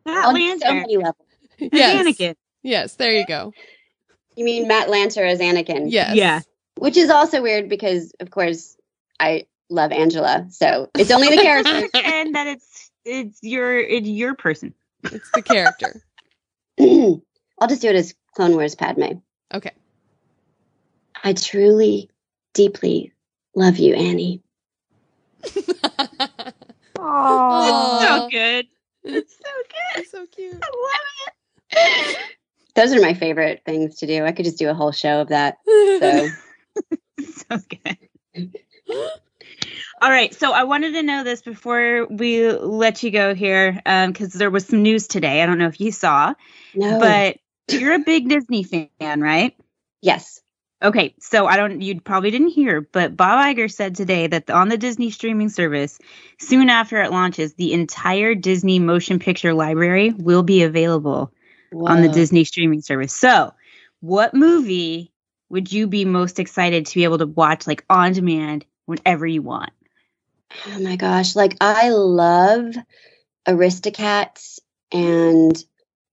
Matt Lanter. So many levels. Yes. Anakin. Yes, there you go. You mean Matt Lanter as Anakin? Yes. Yeah. Which is also weird because, of course, I love Angela, so it's only the character. And that it's your person. It's the character. I'll just do it as Clone Wars Padmé. Okay. I truly, deeply love you, Annie. Oh, so good. It's so good. It's so cute. I love it. Those are my favorite things to do. I could just do a whole show of that. So Sounds good. All right, so I wanted to know this before we let you go here, because there was some news today. I don't know if you saw, but you're a big Disney fan, right? Yes. Okay, so you probably didn't hear, but Bob Iger said today that on the Disney streaming service, soon after it launches, the entire Disney motion picture library will be available on the Disney streaming service. So, what movie would you be most excited to be able to watch like on demand whenever you want? Oh my gosh, like I love Aristocats and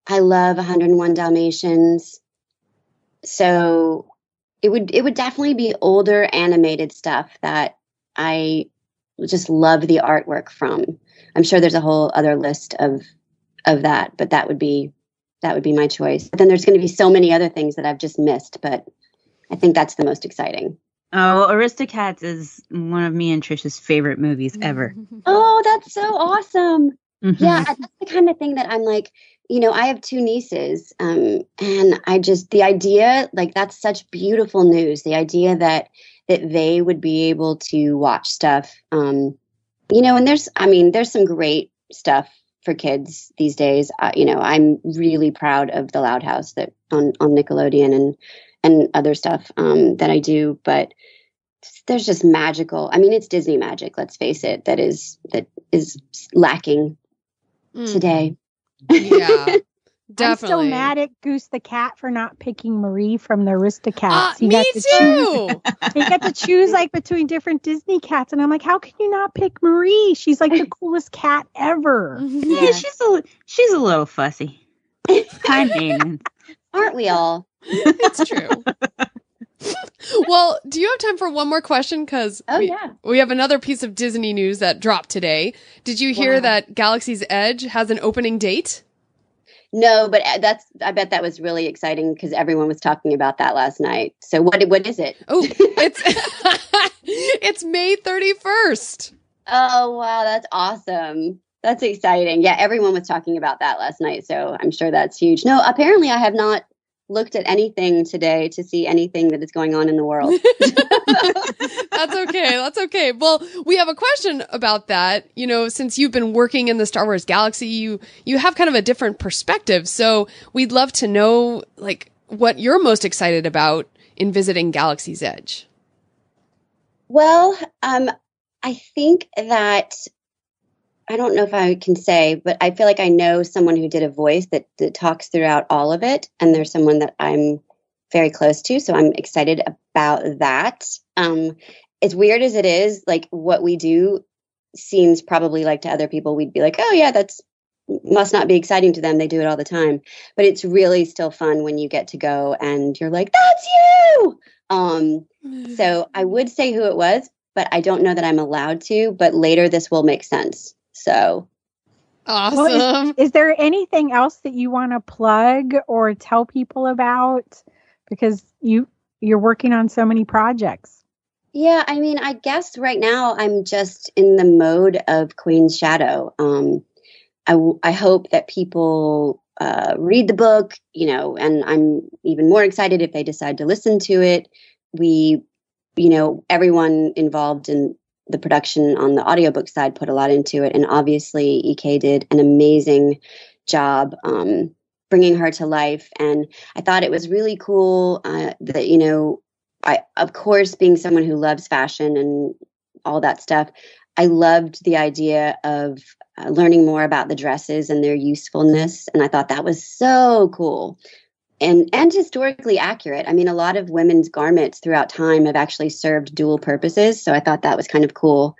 I love 101 Dalmatians. So it would definitely be older animated stuff that I just love the artwork from. I'm sure there's a whole other list of that, but that would be my choice. But then there's going to be so many other things that I've just missed, but I think that's the most exciting. Oh, Aristocats is one of me and Trisha's favorite movies ever. Oh, that's so awesome. Mm-hmm. Yeah, that's the kind of thing that I'm like, I have 2 nieces, and the idea, like, that's such beautiful news. The idea that they would be able to watch stuff, and there's some great stuff for kids these days. I'm really proud of the Loud House that on Nickelodeon and other stuff that I do, but there's just magical. I mean, it's Disney magic. Let's face it. That is lacking today. Yeah, definitely. I'm still mad at Goose the cat for not picking Marie from the Aristocats. Me too. He got to choose like between different Disney cats, and I'm like, how can you not pick Marie? She's like the coolest cat ever. Yeah, she's a little fussy. High maintenance. Aren't we all? It's true. Well, do you have time for one more question? Because we have another piece of Disney news that dropped today. Did you hear that Galaxy's Edge has an opening date? No, but I bet that was really exciting because everyone was talking about that last night. So what is it? Oh, it's May 31st. Oh, wow. That's awesome. That's exciting. Yeah, everyone was talking about that last night. So I'm sure that's huge. No, apparently I have not looked at anything today to see anything that is going on in the world. That's okay. Well, we have a question about that. Since you've been working in the Star Wars galaxy, you have kind of a different perspective. So we'd love to know, like, what you're most excited about in visiting Galaxy's Edge. Well, I think that, I don't know if I can say, but I feel like I know someone who did a voice that talks throughout all of it. And there's someone that I'm very close to. So I'm excited about that. As weird as it is, like what we do seems probably like to other people, we'd be like, oh yeah, must not be exciting to them. They do it all the time. But it's really still fun when you get to go and you're like, that's you. So I would say who it was, but I don't know that I'm allowed to, but later this will make sense. So awesome. Well, is there anything else that you want to plug or tell people about? Because you're working on so many projects. Yeah, I mean, I guess right now I'm just in the mode of Queen's Shadow. I hope that people read the book, and I'm even more excited if they decide to listen to it. Everyone involved in the production on the audiobook side put a lot into it. And obviously EK did an amazing job bringing her to life. And I thought it was really cool that, I, of course, being someone who loves fashion and all that stuff, I loved the idea of learning more about the dresses and their usefulness. And I thought that was so cool. And historically accurate. I mean, a lot of women's garments throughout time have actually served dual purposes. So I thought that was kind of cool.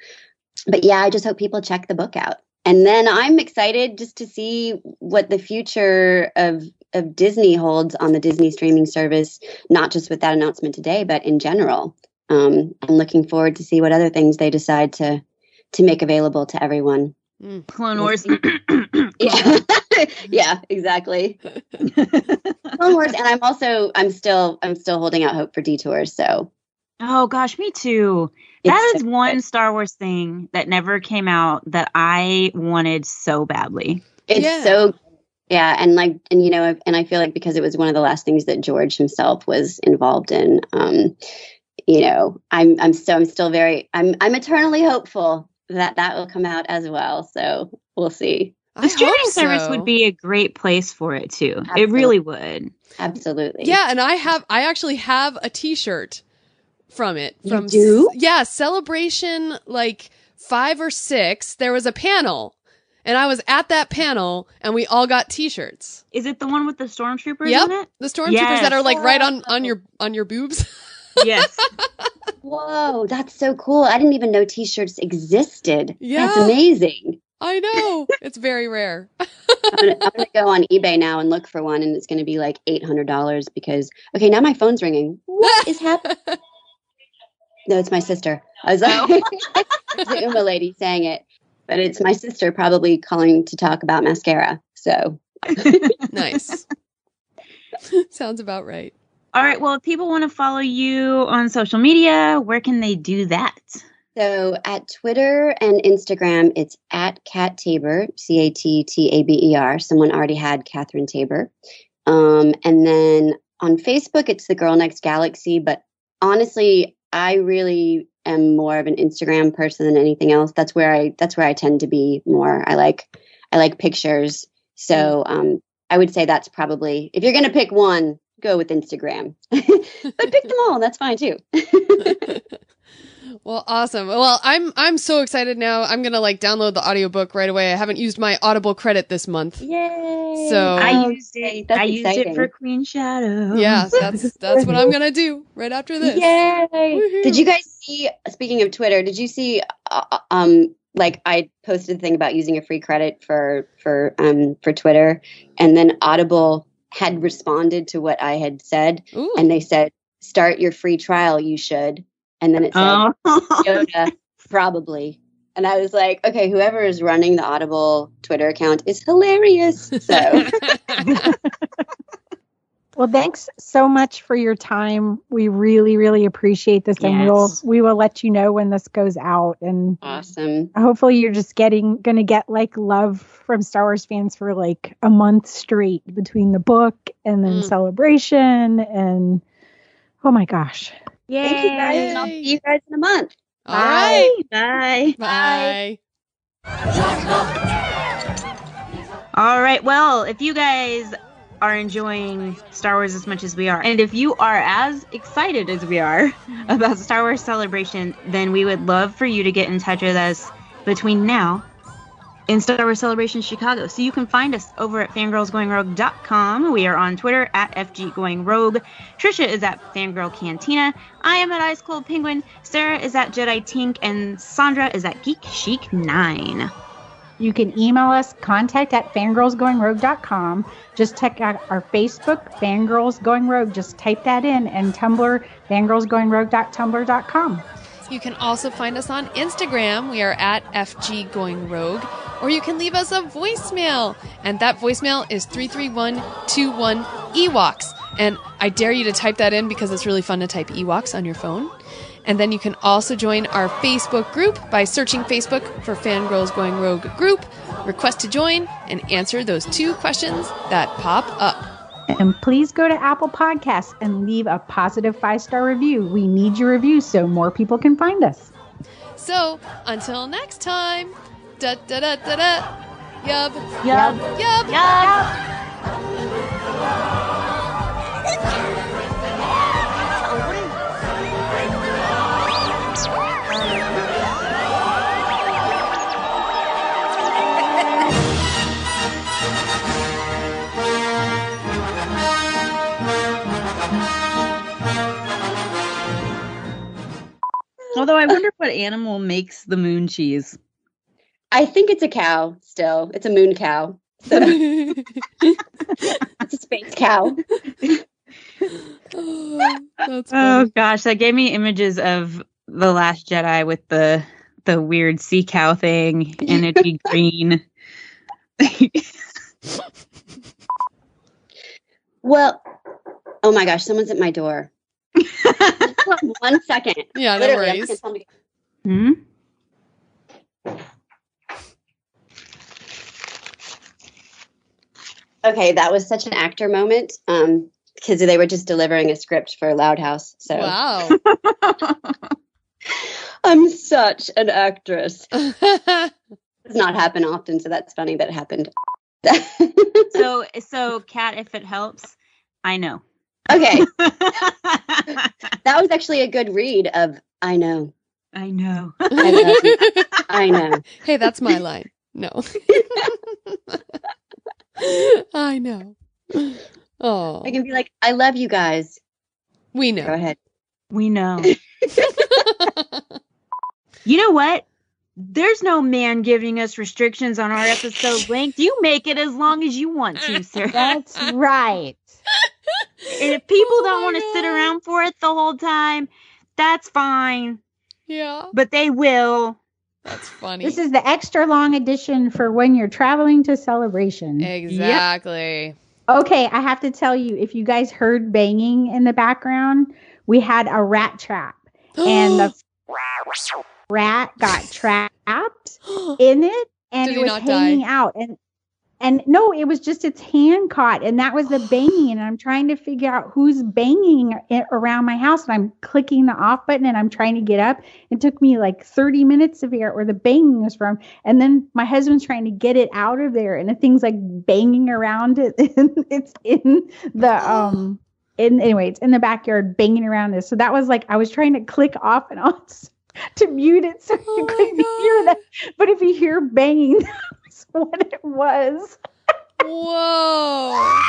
But yeah, I just hope people check the book out. And then I'm excited just to see what the future of Disney holds on the Disney streaming service, not just with that announcement today, but in general. I'm looking forward to see what other things they decide to make available to everyone. Clone Wars. Yeah. Yeah, exactly. Clone Wars, and I'm still holding out hope for Detours. So, oh gosh, me too. That is one Star Wars thing that never came out that I wanted so badly. It's Yeah, and I feel like because it was one of the last things that George himself was involved in, I'm eternally hopeful that will come out as well. So we'll see. The streaming service would be a great place for it too. Absolutely. It really would. Absolutely. Yeah, and I actually have a T-shirt from it. You do? Yeah, Celebration 5 or 6. There was a panel, and I was at that panel, and we all got T-shirts. Is it the one with the stormtroopers Yep, in it? the stormtroopers that are right on your boobs. Yes. Whoa, that's so cool. I didn't even know T-shirts existed. Yeah. That's amazing. I know. It's very rare. I'm gonna go on eBay now and look for one, and it's gonna be like $800 because now my phone's ringing. What is happening? No, it's my sister. I was like, it's the Uma lady saying it, but it's my sister probably calling to talk about mascara. So nice. Sounds about right. All right. Well, if people want to follow you on social media, where can they do that? So at Twitter and Instagram, it's at Kat Tabor, CATTABER. Someone already had Catherine Tabor. And then on Facebook, it's The Girl Next Galaxy. But honestly, I really am more of an Instagram person than anything else. That's where I tend to be more. I like pictures. So I would say that's probably, if you're going to pick one, go with Instagram. But pick them all. That's fine too. Well, awesome. Well, I'm so excited now. I'm going to download the audiobook right away. I haven't used my Audible credit this month. Yay. So I used it for Queen Shadow. Yeah, that's what I'm going to do right after this. Yay. Woo-hoo. Did you guys see, speaking of Twitter, did you see I posted a thing about using a free credit for Twitter, and then Audible had responded to what I had said. Ooh. And they said, start your free trial, you should. And then it said, Yoda, probably. And I was like, okay, whoever is running the Audible Twitter account is hilarious. So, well, thanks so much for your time. We really, really appreciate this, and we will let you know when this goes out. And awesome. Hopefully, you're just gonna get love from Star Wars fans for a month straight between the book and then Celebration, and oh my gosh. Yay. Thank you guys, and I'll see you guys in a month. All right. Bye. Bye. All right. Well, if you guys are enjoying Star Wars as much as we are, and if you are as excited as we are about Star Wars Celebration, then we would love for you to get in touch with us between now in Star Wars Celebration Chicago. So you can find us over at fangirlsgoingrogue.com. We are on Twitter at FGGoingRogue. Trisha is at Fangirl Cantina. I am at Ice Cold Penguin. Sarah is at Jedi Tink. And Sandra is at Geek Chic 9. You can email us, contact@fangirlsgoingrogue.com. Just check out our Facebook, Fangirls Going Rogue. Just type that in. And Tumblr, fangirlsgoingrogue.tumblr.com. You can also find us on Instagram. We are at FGGoingRogue. Or you can leave us a voicemail. And that voicemail is 33121-EWOKS. And I dare you to type that in because it's really fun to type EWOKS on your phone. And then you can also join our Facebook group by searching Facebook for Fangirls Going Rogue group. Request to join and answer those 2 questions that pop up. And please go to Apple Podcasts and leave a positive 5-star review. We need your reviews so more people can find us. So, until next time, da da da da da, yub, yub, yub, yub. Although I wonder what animal makes the moon cheese. I think it's a cow still. It's a moon cow. So it's a space cow. Oh gosh, that gave me images of The Last Jedi with the weird sea cow thing, and it'd be green. Well, oh my gosh, someone's at my door. 1 second. Yeah, no worries. Okay, that was such an actor moment. Because they were just delivering a script for Loud House. So Wow. I'm such an actress. It does not happen often, so that's funny that it happened. So Kat, if it helps, I know. Okay. That was actually a good read of I know. I know. I love you. I know. Hey, that's my line. No. I know. Oh. I can be like, I love you guys. We know. Go ahead. We know. You know what? There's no man giving us restrictions on our episode length. You make it as long as you want to, sir. That's right. And if people don't want to sit around for it the whole time, that's fine. Yeah. But they will. That's funny. This is the extra long edition for when you're traveling to Celebration. Exactly. Yep. Okay, I have to tell you, if you guys heard banging in the background, we had a rat trap. And the rat got trapped in it, and Did it he was not hanging die? out. And no, it was just its hand caught, and that was the banging. And I'm trying to figure out who's banging around my house. And I'm clicking the off button, and I'm trying to get up. It took me like 30 minutes to figure out where the banging was from. And then my husband's trying to get it out of there, and the thing's like banging around it. And it's in the anyway, it's in the backyard banging around this. So that was like I was trying to click off and on to mute it so you couldn't hear that. But if you hear banging, that's what it was. Whoa.